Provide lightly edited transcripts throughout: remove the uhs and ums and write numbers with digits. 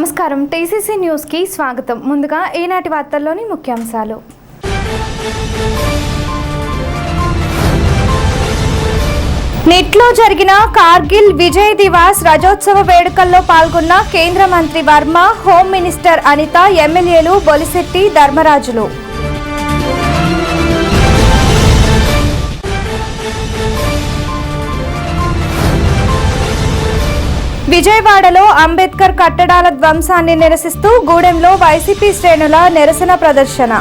నమస్కారం TCC news కి స్వాగతం. ముందుగా ఈనాటి వార్తల్లోని ముఖ్యాంశాలు. నిట్లో జరిగిన కార్గిల్ విజయ్ దివాస్ రజోత్సవ వేడుకల్లో పాల్గొన్న కేంద్ర మంత్రి వర్మ, హోమ్ మినిస్టర్ అనిత, ఎమ్మెల్యేలు బొలిశెట్టి, ధర్మరాజులు. విజయవాడలో అంబేద్కర్ కట్టడాల ధ్వంసాన్ని నిరసిస్తూ గూడెంలో వైసీపీ శ్రేణుల నిరసన ప్రదర్శన.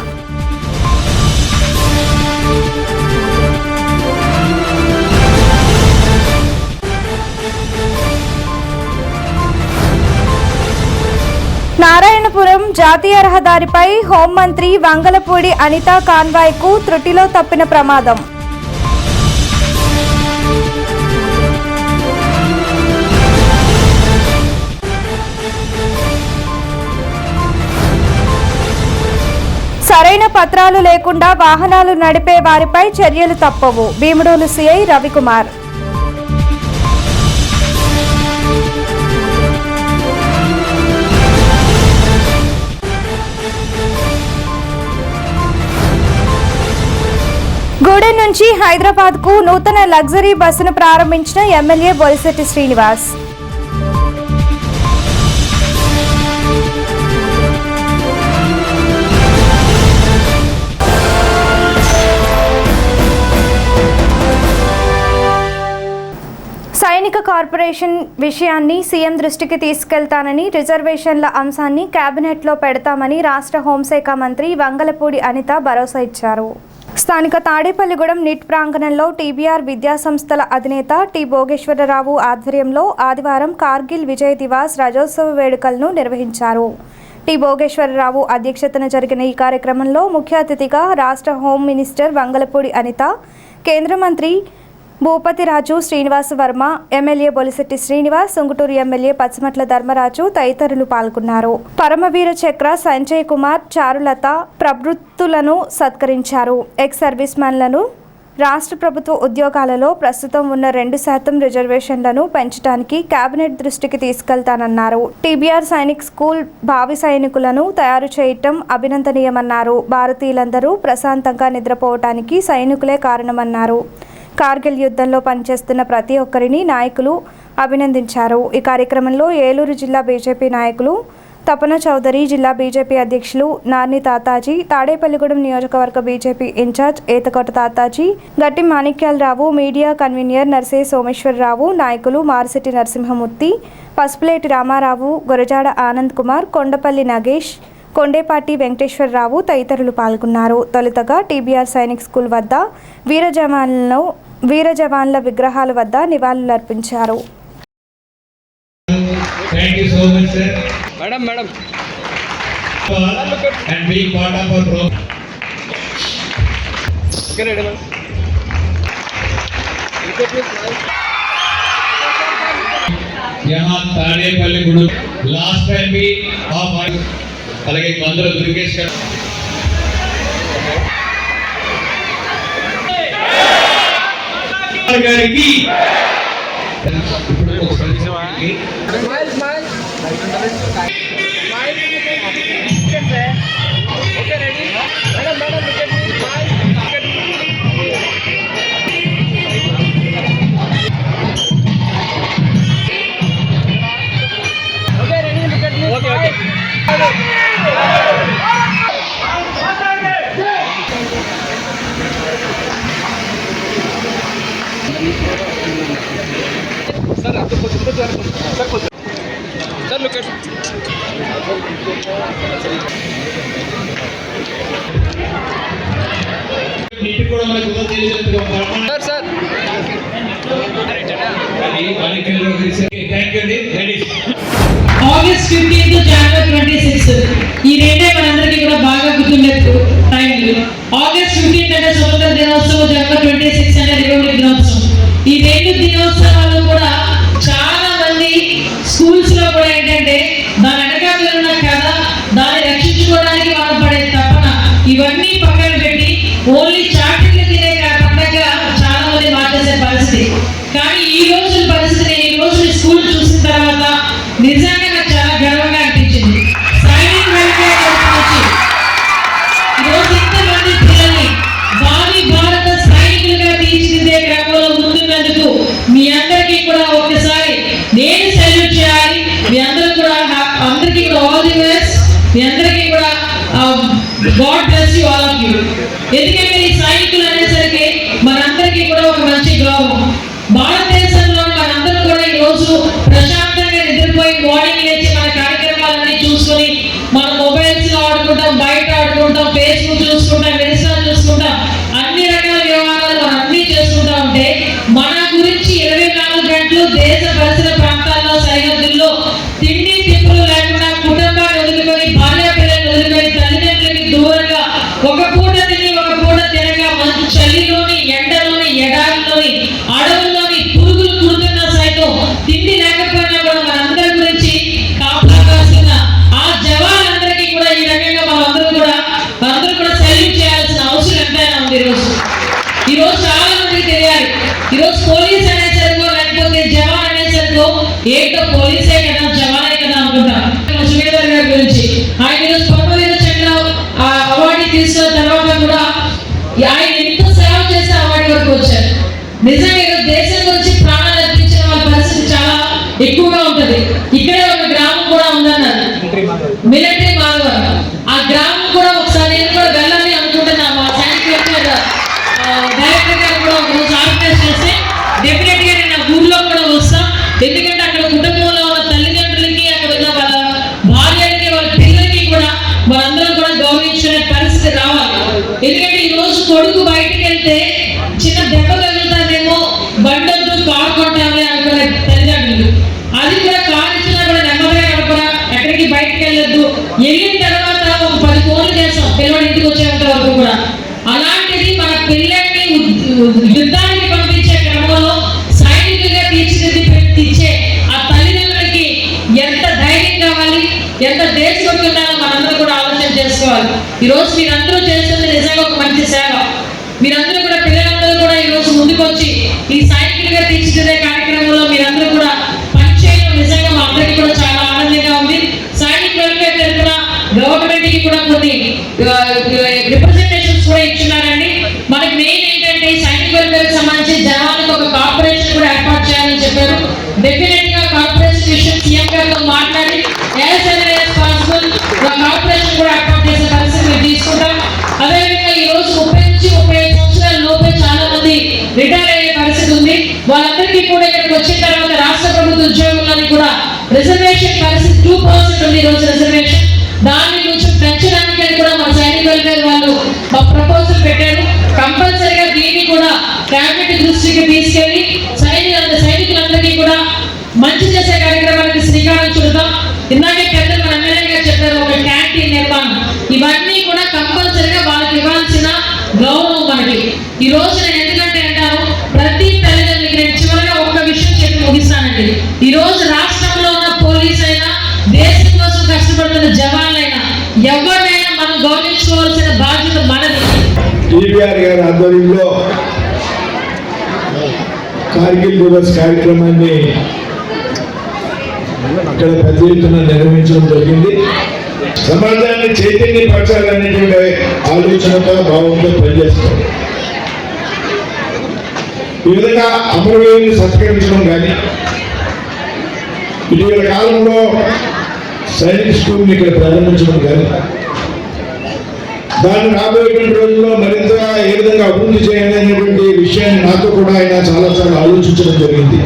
నారాయణపురం జాతీయ రహదారిపై హోంమంత్రి వంగలపూడి అనిత కాన్వాయ్కు త్రుటిలో తప్పిన ప్రమాదం. సరైన పత్రాలు లేకుండా వాహనాలు నడిపే వారిపై చర్యలు తప్పవు. భీముడోలు సిఐ రవికుమార్. గూడెం నుంచి హైదరాబాద్కు నూతన లగ్జరీ బస్సును ప్రారంభించిన ఎమ్మెల్యే బొలిశెట్టి శ్రీనివాస్. సైనిక కార్పొరేషన్ విషయాన్ని సీఎం దృష్టికి తీసుకెళ్తానని, రిజర్వేషన్ల అంశాన్ని కేబినెట్లో పెడతామని రాష్ట్ర హోంశాఖ మంత్రి వంగలపూడి అనిత భరోసా ఇచ్చారు. స్థానిక తాడేపల్లిగూడెం నిట్ ప్రాంగణంలో టీబీఆర్ విద్యాసంస్థల అధినేత టి భోగేశ్వరరావు ఆధ్వర్యంలో ఆదివారం కార్గిల్ విజయ్ దివాస్ రజోత్సవ వేడుకలను నిర్వహించారు. టి భోగేశ్వరరావు అధ్యక్షతన జరిగిన ఈ కార్యక్రమంలో ముఖ్య అతిథిగా రాష్ట్ర హోం మినిస్టర్ వంగలపూడి అనిత, కేంద్ర మంత్రి భూపతిరాజు శ్రీనివాస్ వర్మ, ఎమ్మెల్యే బొలిశెట్టి శ్రీనివాస్, సుంగుటూరు ఎమ్మెల్యే పచ్చిమట్ల ధర్మరాజు తదితరులు పాల్గొన్నారు. పరమవీర చక్ర సంజయ్ కుమార్, చారులత ప్రభృతులను సత్కరించారు. ఎక్స్ సర్వీస్ మ్యాన్లను రాష్ట్ర ప్రభుత్వ ఉద్యోగాలలో ప్రస్తుతం ఉన్న 2% రిజర్వేషన్లను పెంచడానికి కేబినెట్ దృష్టికి తీసుకెళ్తానన్నారు. టీబీఆర్ సైనిక్ స్కూల్ భావి సైనికులను తయారు చేయటం అభినందనీయమన్నారు. భారతీయులందరూ ప్రశాంతంగా నిద్రపోవటానికి సైనికులే కారణమన్నారు. కార్గిల్ యుద్ధంలో పనిచేస్తున్న ప్రతి ఒక్కరిని నాయకులు అభినందించారు. ఈ కార్యక్రమంలో ఏలూరు జిల్లా బీజేపీ నాయకులు తపన చౌదరి, జిల్లా బీజేపీ అధ్యక్షులు నార్ని తాతాజీ, తాడేపల్లిగూడెం నియోజకవర్గ బీజేపీ ఇన్ఛార్జ్ ఏతకోట తాతాజీ, గట్టి మాణిక్యాలరావు, మీడియా కన్వీనర్ నర్సే సోమేశ్వరరావు, నాయకులు మారిశెట్టి నరసింహమూర్తి, పసుపులేటి రామారావు, గురజాడ ఆనంద్ కుమార్, కొండపల్లి నగేష్, కొండేపాటి వెంకటేశ్వరరావు తదితరులు పాల్గొన్నారు. తొలుతగా టీబీఆర్ సైనిక్ స్కూల్ వద్ద వీర జవాన్ల విగ్రహాల వద్ద నివాళులర్పించారు. అలాగే మందుల దుర్గేష్ గారు, గారికి सर आपको कुछ सर कुछ सर लोकेशन नीट కూడా మనకు ఉదయం తెలియజేస్తున్నారు सर థ్యాంక్ యూ అండి. లేడీస్ ఆగస్ట్ 15 జనవరి 26 ఈ రెండే మనందరికీ కూడా బాగా గుర్తుండే టైంలు. ఆగస్ట్ 15 అంటే స్వతంత్ర దినోత్సవం, జనవరి 26 అంటే రిపబ్లిక్ దినోత్సవం. ఈ రెండు దినోత్సవాలు కూడా చాలా మంది స్కూల్స్ లో కూడా ఏంటంటే దాని వెనకాల ఉన్న కథ, దాన్ని రక్షించుకోవడానికి వాళ్ళు పడే తపన, ఇవన్నీ పక్కన పెట్టి ఓన్లీ చాటింగ్లు తినే పండగ చాలా మంది మార్చేసే పరిస్థితి. కానీ ఈ రోజు పరిస్థితి, ఈ రోజు స్కూల్ చూసిన తర్వాత నిజంగా నాకు చాలా గర్వంగా అనిపించింది. God bless you all of you. ఎందుకంటే ఈ సైనికులు అనేసరికి మనందరికీ కూడా ఒక మంచి గౌరవం. భారతదేశంలో మనందరం కూడా ఈ రోజు ప్రశాంతంగా నిద్రపోయి మార్నింగ్ లేచి మన కార్యక్రమాలన్నీ చూసుకొని మన మొబైల్స్ లో ఆడుకుంటాం, బయట ఆడుకుంటాం, ఫేస్బుక్ చూసుకుంటాం, ఇన్స్టా చూసుకుంటాం, అన్ని రకాల వ్యవహారాలు మనం అన్ని చేసుకుంటా ఉంటే మన గురించి 24 గంటలు దేశ పరిసర ప్రాంతాల్లో సరిహద్దుల్లో తిండి తిప్పులు లేకుండా కుటుంబాన్ని వదులుకొని భార్య పిల్లల్ని వదులుకొని తల్లిదండ్రులకి దూరంగా ఒక పూట తిని ఒక పూట తినగా మంచి చలిలోని ఎండలోని ఎడారిలోని అడవుల్లోని పురుగులు కుడుతున్న సైతం తిండి లేకపోయినా కూడా మనందరి గురించి కాపాడాల్సిన ఆ జవాన్లందరికీ కూడా ఈ రకంగా మనందరూ కూడా సెల్యూట్ చేయాల్సిన అవసరం ఎంతైనా ఉంది. ఈరోజు చాలా మందికి తెలియాలి. ఈరోజు పోలీస్ అనేసరికో లేకపోతే జవాన్ అనేసరికో ఏంటో పోలీసే కదా జవానే కదా అనుకుంటాం. సువేందర్ గారి గురించి ఆయన ఈరోజు పరమవీర చక్ర అవార్డు తీసుకున్న తర్వాత కూడా ఆయన ఎంతో సేవ చేస్తే అవార్డు వరకు వచ్చారు. నిజంగా ఈరోజు దేశం గురించి ప్రాణాలు అర్పించిన వాళ్ళ పరిస్థితి చాలా ఎక్కువగా ఉంటది. ఇక్కడే ఒక గ్రామం కూడా ఉందన్నారు, మిలిటరీ మాధవరం. ఆ గ్రామం కూడా ఒకసారి నేను కూడా వెళ్ళాలి అనుకుంటున్నా. మా సైనిక్ డైరెక్టర్ గారు కూడా ఒక రోజు ఆర్గనైజ్ చేస్తే డెఫినెట్ గా నేను ఆ ఊర్లో కూడా వస్తాం. ఎందుకంటే అక్కడ కుటుంబంలో ఉన్న తల్లిదండ్రులకి, అక్కడ ఉన్న వాళ్ళ భార్యలకి, వాళ్ళ పిల్లలకి కూడా మనందరం కూడా గౌరవించుకునే పరిస్థితి రావాలి. ఎందుకంటే ఈ రోజు కొడుకు బయటికి వెళ్తే చిన్న దెబ్బ తగులుతానేమో, బండొద్దు కారు కొంటామని అనుకునే తల్లిదండ్రులు. అది కూడా కారు ఇచ్చినా కూడా నెమ్మదిగా నడపరా, ఎక్కడికి బయటికి వెళ్ళొద్దు, వెళ్ళిన తర్వాత ఒక 10 ఫోన్లు చేస్తాం పిల్లవాడి ఇంటికి వచ్చేంత వరకు కూడా. అలాంటిది మన పిల్లల్ని యుద్ధానికి పంపించే క్రమంలో సైనికులుగా తీర్చిదిద్దిచ్చే ఆ తల్లిదండ్రులకి ఎంత ధైర్యం కావాలి, ఎంత దేశభక్తి ఉండాలో మనందరూ కూడా ఆలోచన చేసుకోవాలి. ఈరోజు మీరందరూ చేస్తుంది నిజంగా ఒక మంచి సేవ. మీరందరూ కూడా పిల్లలందరూ కూడా ఈరోజు ముందుకొచ్చి ఈ సైనికులుగా తీర్చిదిద్దే కార్యక్రమంలో మీరందరూ కూడా పనిచేయడం నిజంగా మా అందరికీ కూడా చాలా ఆనందంగా ఉంది. సైనిక్ వెల్ఫేర్ తరఫున గవర్నమెంట్ కి కూడా కొన్ని రిప్రజెంటేషన్స్ కూడా ఇచ్చున్నారండి. మనకి మెయిన్ ఏంటంటే సైనిక్ వెల్ఫేర్ సంబంధించి జనాలకు ఒక కార్పొరేషన్ కూడా ఏర్పాటు చేయాలని చెప్పారు. డెఫినెట్ గా కార్పొరేషన్ విషయం సీఎం గారితో మాట్లాడి as early as possible corporation కూడా ఏర్పాటు చేసే పరిస్థితి మేము తీసుకుంటాం. అదేవిధంగా ఈ రోజు 30 నుంచి 35 సంవత్సరాల లోపే చాలా మంది రిటైర్ అయ్యే పరిస్థితి ఉంది. వాళ్ళందరికీ కూడా ఇక్కడికి వచ్చిన తర్వాత రాష్ట్ర ప్రభుత్వ ఉద్యోగులని కూడా రిజర్వేషన్ పరిస్థితి 2% ఉంది. ఈ రోజు రిజర్వేషన్ దాన్ని కొంచెం పెంచడానికి కూడా మన సైనిక్ వెల్ఫేర్ వాళ్ళు మా ప్రపోజల్ పెట్టారు. కంపల్సరీగా దీన్ని కూడా క్యాబినెట్ దృష్టికి తీసుకెళ్లి సైనికులందరికీ కూడా మంచి చేసే కార్యక్రమానికి శ్రీకారం చుడతాం. ఇందాకే పెద్దలు మన ఎమ్మెల్యే గారు చెప్పారు, ఒక క్యాంటీన్ నిర్మాణం, ఇవన్నీ కూడా కంపల్సరీగా వాళ్ళకి ఇవ్వాల్సిన గౌరవం మనకి. ఈ రోజు నేను ఎందుకంటే అంటాను, ప్రతి తల్లిదండ్రులకి నేను చివరిగా ఒక్క విషయం చెప్పి ముగిస్తానండి. ఈ రోజు రాష్ట్రంలో ఉన్న పోలీస్ అయినా, దేశం కోసం కష్టపడుతున్న జవాన్లైనా, ఎవరినైనా మనం గౌరవించుకోవాల్సిన బాధ్యత మనది. టీబీఆర్ గారి ఆధ్వర్యంలో కార్గిల్ దివస్ కార్యక్రమాన్ని ఇక్కడ పెద్ద ఎత్తున నిర్వహించడం జరిగింది. సమాజాన్ని చైతన్యపరచాలనేటువంటి ఆలోచనతో భావంతో పనిచేస్తాం. ఈ విధంగా అమరవీరుని సత్కరించడం కానీ, ఇటీవల కాలంలో సైనిక్ స్కూల్ని ఇక్కడ ప్రారంభించడం కానీ, దాన్ని రాబోయేటువంటి రోజుల్లో మరింతగా ఏ విధంగా అభివృద్ధి చేయాలి అనేటువంటి విషయాన్ని నాతో కూడా ఆయన చాలాసార్లు ఆలోచించడం జరిగింది.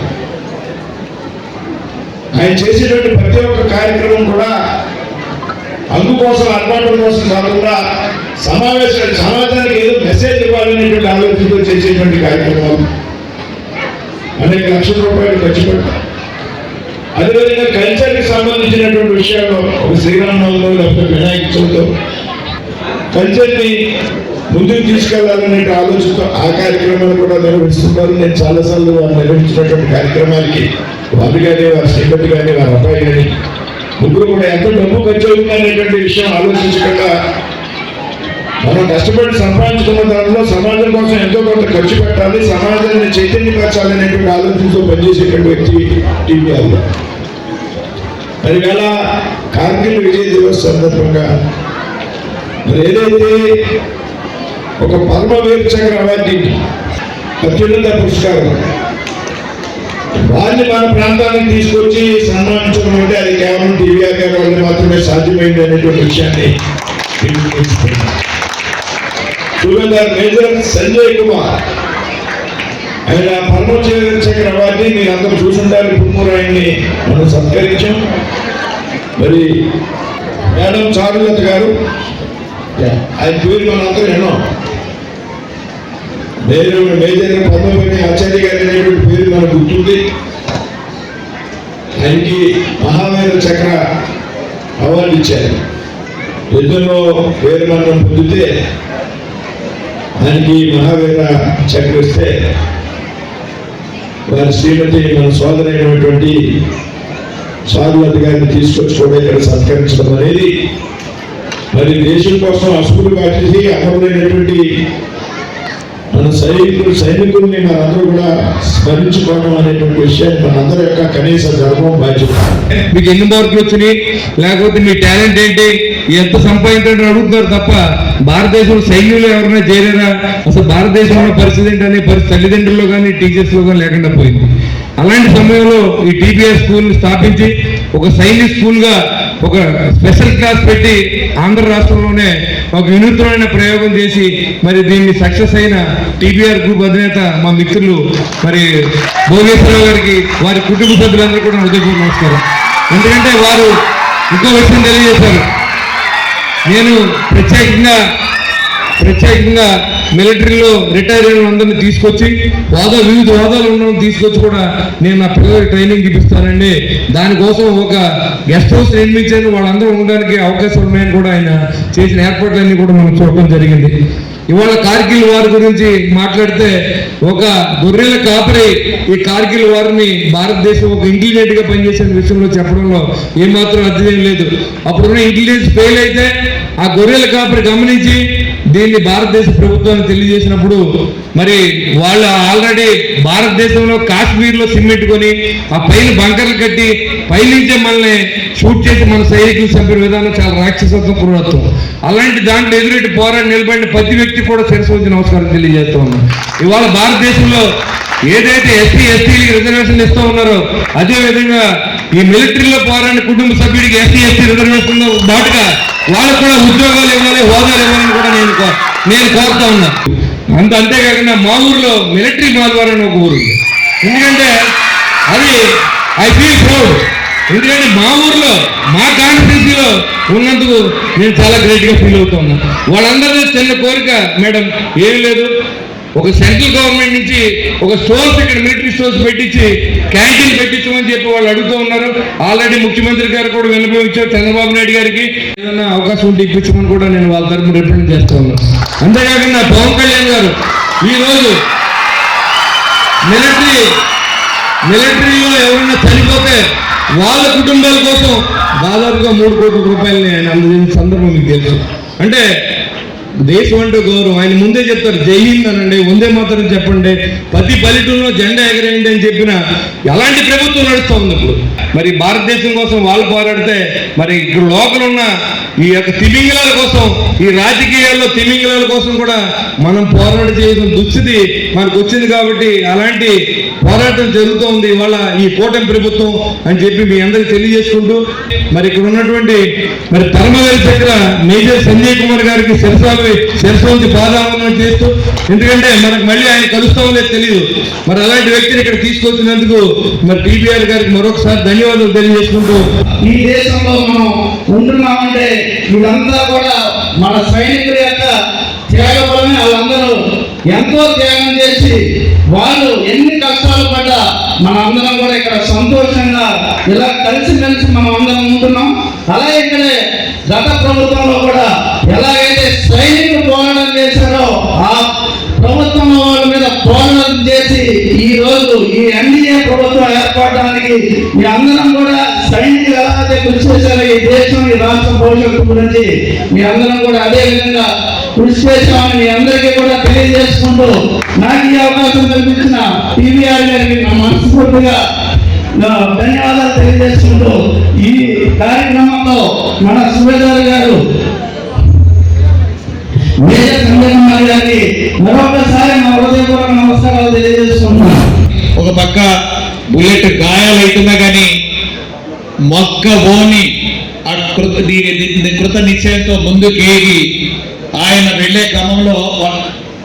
ఆయన చేసేటువంటి ప్రతి ఒక్క కార్యక్రమం కూడా అందుకోసం అలవాటు కోసం కాకుండా సమాజానికి ఏదో మెసేజ్ ఇవ్వాలనేటువంటి ఆలోచనతో చేసేటువంటి కార్యక్రమాలు అనేక లక్షల రూపాయలు ఖర్చు పెడతారు. అదేవిధంగా కల్చర్కి సంబంధించినటువంటి విషయాల్లో ఒక శ్రీరామనవమిలో లేకపోతే వినాయక చవితిలో కల్చర్ని ముందుకు తీసుకెళ్లాలనే ఆలోచనతో ఆ కార్యక్రమాలు కూడా నిర్వహిస్తున్నారు. నేను చాలాసార్లు వారు నిర్వహించినటువంటి కార్యక్రమాలకి వారు కానీ, వారి శ్రీమతి కానీ, వారి అబ్బాయి కానీ ముగ్గురు కూడా ఎంత డబ్బు ఖర్చు అవుతుంది అనేటువంటి విషయం ఆలోచించకుండా మనం కష్టపడి సంపాదించుకున్న దానిలో సమాజం కోసం ఎంతో కొంత ఖర్చు పెట్టాలి, సమాజాన్ని చైతన్యపరచాలి అనేటువంటి ఆలోచనతో పనిచేసేటువంటి వ్యక్తి టీబీఆర్. మరి వేళ కార్గిల్ విజయ్ దివస్ సందర్భంగా మరి ఏదైతే ఒక పరమవీర చక్ర అవార్డుని, అత్యున్నత పురస్కారం, వారిని మన ప్రాంతానికి తీసుకొచ్చి సన్మానించడం అంటే అది కేవలం టీబీఆర్ గారి వల్ల మాత్రమే సాధ్యమైంది అనేటువంటి విషయాన్ని సుబేదార్ మేజర్ సంజయ్ కుమార్, ఆయన పరమోచ్చ చక్ర అవార్డుని మీరు అందరూ చూసుంటారు. ఇప్పుడు ఆయన్ని మనం సత్కరించాం. మరి మేడం చారులత గారు, ఆయన పేరు మనందరూ ఎన్నో. మేజర్ పద్మపతి ఆచార్య గారు అనేటువంటి పేరు మనకు గుర్తుంది. ఆయనకి మహావీర చక్ర అవార్డు ఇచ్చారు. యుద్ధంలో వీరమరణం పొందితే ఆయనకి మహావీర చక్ర ఇస్తే వారి శ్రీమతి మన సోదరైనటువంటి చారులత గారిని తీసుకొచ్చి కూడా ఇక్కడ సత్కరించడం అనేది మరి దేశం కోసం అసుకులు కాచేసి అమరులైనటువంటి మన సైనికుల్ని మనందరూ కూడా స్మరించుకోవడం అనేటువంటి విషయాన్ని మనందరి యొక్క కనీస ధర్మం బాధ్యత. మీకు ఎన్ని మార్కులు వచ్చినాయి, లేకపోతే మీ టాలెంట్ ఏంటి, ఎంత సంపాదించాలని అడుగుతున్నారు తప్ప భారతదేశంలో సైన్యులు ఎవరైనా చేరారా, అసలు భారతదేశంలో పరిస్థితి ఏంటనే తల్లిదండ్రుల్లో కానీ టీచర్స్లో కానీ లేకుండా పోయింది. అలాంటి సమయంలో ఈ టీబీఎస్ స్కూల్ని స్థాపించి ఒక సైన్య స్కూల్గా ఒక స్పెషల్ క్లాస్ పెట్టి ఆంధ్ర రాష్ట్రంలోనే ఒక వినూత్నమైన ప్రయోగం చేసి మరి దీన్ని సక్సెస్ అయిన టీబీఆర్ గ్రూప్ అధినేత మా మిత్రులు మరి భోగేశ్వరరావు గారికి, వారి కుటుంబ సభ్యులందరూ కూడా హృదయపూర్వక నమస్కారం. ఎందుకంటే వారు ఇంకో విషయం తెలియజేశారు. నేను ప్రత్యేకంగా మిలిటరీలో రిటైర్ అయిన అందరినీ తీసుకొచ్చి వివిధ హోదాలు ఉన్న తీసుకొచ్చి కూడా నేను నా పిల్లలకి ట్రైనింగ్ ఇప్పిస్తానండి. దానికోసం ఒక గెస్ట్ హౌస్ నిర్మించాను, వాళ్ళందరూ ఉండడానికి అవకాశం ఉన్నాయని కూడా ఆయన చేసిన ఏర్పాట్లన్నీ కూడా మనం చూడటం జరిగింది. ఇవాళ కార్గిల్ వార్ గురించి మాట్లాడితే ఒక గొర్రెల కాపరి ఈ కార్గిల్ వారిని భారతదేశం ఒక ఇంటెలిజెంట్ గా పనిచేసిన విషయంలో చెప్పడంలో ఏమాత్రం అర్థం లేదు. అప్పుడున్న ఇంటెలిజెన్స్ ఫెయిల్ అయితే ఆ గొర్రెల కాపరి గమనించి దీన్ని భారతదేశ ప్రభుత్వాన్ని తెలియజేసినప్పుడు మరి వాళ్ళు ఆల్రెడీ భారతదేశంలో కాశ్మీర్లో సిమెంట్ కొని ఆ పైన బంకర్లు కట్టి పైనుంచే మనల్ని షూట్ చేసి మన సైనికులు చంపిన విధానం చాలా రాక్షసత్వం, క్రూరత్వం. అలాంటి దాంట్లో ఎదురెట్టి పోరాడి నిలబడిన ప్రతి వ్యక్తి కూడా శిరస్సు నమస్కారం తెలియజేస్తూ ఉన్నాం. ఇవాళ భారతదేశంలో ఏదైతే ఎస్సీ ఎస్టీలకి రిజర్వేషన్ ఇస్తూ ఉన్నారో అదే విధంగా ఈ మిలిటరీలో పోరాడిన కుటుంబ సభ్యుడికి ఎస్సీ ఎస్టీ రిజర్వేషన్ బాటుగా వాళ్ళకు కూడా ఉద్యోగాలు ఇవ్వాలి, హోదాలు ఇవ్వాలని కూడా నేను కోరుతా ఉన్నా. అంతేకాకుండా మా ఊర్లో మిలిటరీ మాల్వార్ అని ఒక ఊరు. ఎందుకంటే అది ఐ ఫీల్ ప్రౌడ్. ఎందుకంటే మా ఊర్లో మా కాన్స్టిట్యూన్సీలో ఉన్నందుకు నేను చాలా గ్రేట్గా ఫీల్ అవుతా ఉన్నా. వాళ్ళందరినీ చిన్న కోరిక, మేడం ఏం లేదు, ఒక సెంట్రల్ గవర్నమెంట్ నుంచి ఒక స్టోర్స్ ఇక్కడ మిలిటరీ స్టోర్స్ పెట్టించి క్యాంటీన్ పెట్టించమని చెప్పి వాళ్ళు అడుగుతూ ఉన్నారు. ఆల్రెడీ ముఖ్యమంత్రి గారు కూడా విన్నపించారు చంద్రబాబు నాయుడు గారికి. ఏదైనా అవకాశం ఉంటే ఇప్పించమని కూడా నేను వాళ్ళ తరఫున రిప్రజెంట్ చేస్తూ ఉన్నాను. అంతేకాకుండా పవన్ కళ్యాణ్ గారు ఈరోజు మిలిటరీలో ఎవరైనా చనిపోతే వాళ్ళ కుటుంబాల కోసం దాదాపుగా 3 కోట్ల రూపాయలని ఆయన అందజేసిన సందర్భం మీకు తెలుసు. అంటే దేశం అంటే గౌరవం. ఆయన ముందే చెప్తారు జై హింద్ అనండి, వందే మాతరం చెప్పండి, ప్రతి పల్లెటూరులో జెండా ఎగరేయండి అని చెప్పిన అలాంటి ప్రభుత్వం నడుస్తూ ఉంది ఇప్పుడు. మరి భారతదేశం కోసం వాళ్ళు పోరాడితే మరి ఇక్కడ లోకల్ ఉన్న ఈ యొక్క తిమింగలాల కోసం, ఈ రాజకీయాల్లో తిమింగలాల కోసం కూడా మనం పోరాటం చేయాల్సిన దుస్థితి మనకు వచ్చింది. కాబట్టి అలాంటి పోరాటం జరుగుతూ ఉంది ఇవాళ ఈ కూటమి ప్రభుత్వం అని చెప్పి మీ అందరికీ తెలియజేసుకుంటూ మరి ఇక్కడ ఉన్నటువంటి మరి పరమవీర చక్ర మేజర్ సంజయ్ కుమార్ గారికి శిరస్సు పాదాలను చేస్తూ, ఎందుకంటే మనకు మళ్ళీ ఆయన కలుస్తామో లేదు తెలియదు. మరి అలాంటి వ్యక్తిని ఇక్కడ తీసుకొచ్చినందుకు మరి టీబీఆర్ గారికి మరొకసారి ధన్యవాదాలు తెలియజేసుకుంటూ, ఈ దేశంలో మనం ఉంటున్నామంటే ఇదంతా కూడా మన సైనికుల యొక్క త్యాగబలమే. వాళ్ళందరూ ఎంతో త్యాగం చేసి వాళ్ళు ఎన్ని కష్టాలు పడ్డా మన అందరం కూడా ఇక్కడ సంతోషంగా ఇలా కలిసిమెలిసి మనం అందరం ఉంటున్నాం. అలాగే ఇక్కడే గత ప్రభుత్వంలో కూడా ఎలాగైతే సైనికులు పోరాటం చేశారో ఆ ప్రభుత్వం వాళ్ళ మీద పోరాటం చేసి ఈ రోజు ఈ ఎన్డీఏ ప్రభుత్వం ఏర్పడడానికి మీ అందరం కూడా సైనికులు ఎలాగైతే కృషి చేశారో ఈ దేశం ఈ రాష్ట్ర భవిష్యత్తు గురించి మీ అందరం కూడా అదే విధంగా కృషి చేశామని మీ అందరికీ కూడా తెలియజేసుకుంటూ నాకు ఈ అవకాశం కల్పించిన టీవీఆర్ గారికి నా మనస్ఫూర్తిగా ధన్యవాదాలు తెలియజేసుకుంటూ ఈ కార్యక్రమంలో మన సుబేదార్ గారు మేజర్ సంజయ్ కుమార్ గారికి మరొకసారి నా హృదయపూర్వక నమస్కారాలు తెలియజేస్తున్నాను. ఒక పక్క బుల్లెట్ గాయాలు అవుతున్నా కానీ మొక్క ఓని కృత నిశ్చయంతో ముందుకేగి ఆయన వెళ్ళే క్రమంలో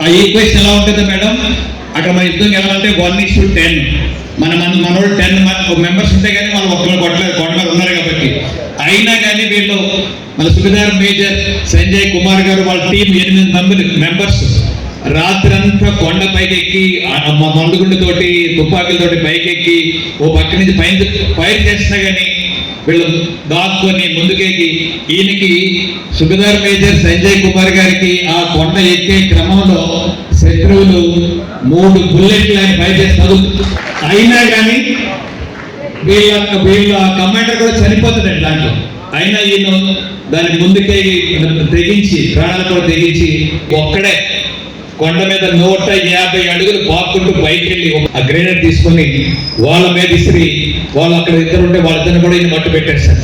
ఆ ఈక్వేషన్ ఎలా ఉంటుంది మేడం, అక్కడ మన యుద్ధం ఎలా అంటే 1:10 మనోళ్ళు 10 మెంబర్స్ ఉంటే కానీ వాళ్ళు ఒక్కరు కొట్టలేదు ఉన్నారు కాబట్టి. అయినా కానీ వీళ్ళు మన సుబేదార్ మేజర్ సంజయ్ కుమార్ గారు వాళ్ళ టీం 8 మెంబర్స్ రాత్రంతా కొండ పైకెక్కి మందుగుండుతోటి తుపాకులతోటి పైకెక్కి ఓ పక్క నుంచి పైన ఫైర్ చేసినా కానీ వీళ్ళు దాక్కుని ముందుకెక్కి ఈయనకి సుబేదార్ మేజర్ సంజయ్ కుమార్ గారికి ఆ కొండ ఎక్కే క్రమంలో శత్రువులు 3 బుల్లెట్లు ఆయన ఫైర్ చేస్తారు. అయినా కానీ వీళ్ళ కమాండర్ కూడా చనిపోతున్నాడు దాంట్లో. అయినా ఈయన దాని ముందుకే తెగించి ప్రాణాలు కూడా తెగించి ఒక్కడే కొండ మీద 150 అడుగులు పాక్కుంటూ పైకి వెళ్ళి ఆ గ్రేనేడ్ తీసుకొని వాళ్ళ మీద ఇసిరి వాళ్ళు అక్కడ ఇద్దరు ఉంటే వాళ్ళిద్దరిని కూడా ఈయన మట్టు పెట్టేస్తారు.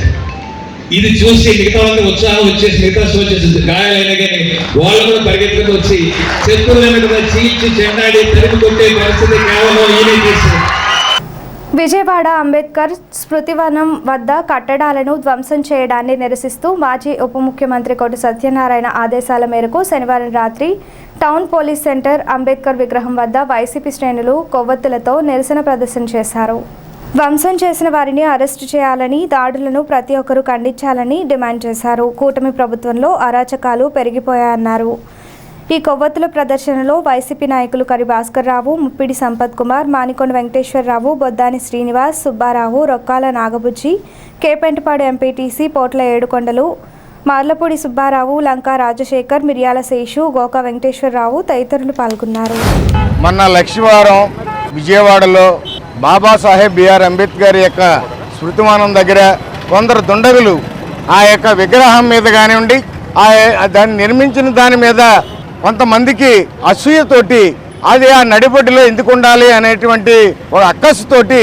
ఇది చూసి మిగతా వాళ్ళకి ఉత్సాహం వచ్చేసి మిగతా వచ్చేసింది గాయాలైనా కానీ వాళ్ళు కూడా పరిగెత్తుకుంటూ వచ్చి శత్రువుల మీద చీల్చి చెండాడి తరిమి కొట్టే పరిస్థితి కేవలం ఈయనే చేశారు. విజయవాడ అంబేద్కర్ స్మృతివనం వద్ద కట్టడాలను ధ్వంసం చేయడాన్ని నిరసిస్తూ మాజీ ఉప ముఖ్యమంత్రి కోటి సత్యనారాయణ ఆదేశాల మేరకు శనివారం రాత్రి టౌన్ పోలీస్ సెంటర్ అంబేద్కర్ విగ్రహం వద్ద వైసీపీ శ్రేణులు కొవ్వొత్తులతో నిరసన ప్రదర్శన చేశారు. ధ్వంసం చేసిన వారిని అరెస్టు చేయాలని, దాడులను ప్రతి ఒక్కరూ ఖండించాలని డిమాండ్ చేశారు. కూటమి ప్రభుత్వంలో అరాచకాలు పెరిగిపోయాయన్నారు. ఈ కొవ్వొత్తుల ప్రదర్శనలో వైసీపీ నాయకులు కరి భాస్కర్ రావు, ముప్పిడి సంపత్ కుమార్, మానికొండ వెంకటేశ్వరరావు, బొద్దాని శ్రీనివాస్, సుబ్బారావు, రొక్కాల నాగబుజ్జి, కేపెంటపాడు ఎంపీటీసీ పోట్ల ఏడుకొండలు, మార్లపూడి సుబ్బారావు, లంకా రాజశేఖర్, మిర్యాల శేషు, గోకా వెంకటేశ్వరరావు తదితరులు పాల్గొన్నారు. మొన్న లక్ష్మీవారం విజయవాడలో బాబాసాహెబ్ బిఆర్ అంబేద్కర్ యొక్క స్మృతిమానం దగ్గర కొందరు దుండగులు ఆ యొక్క విగ్రహం మీద కానివ్వండి, దాన్ని నిర్మించిన దాని మీద కొంతమందికి అసూయతోటి అది ఆ నడిబొడ్డులో ఎందుకు ఉండాలి అనేటువంటి ఒక అక్కసుతోటి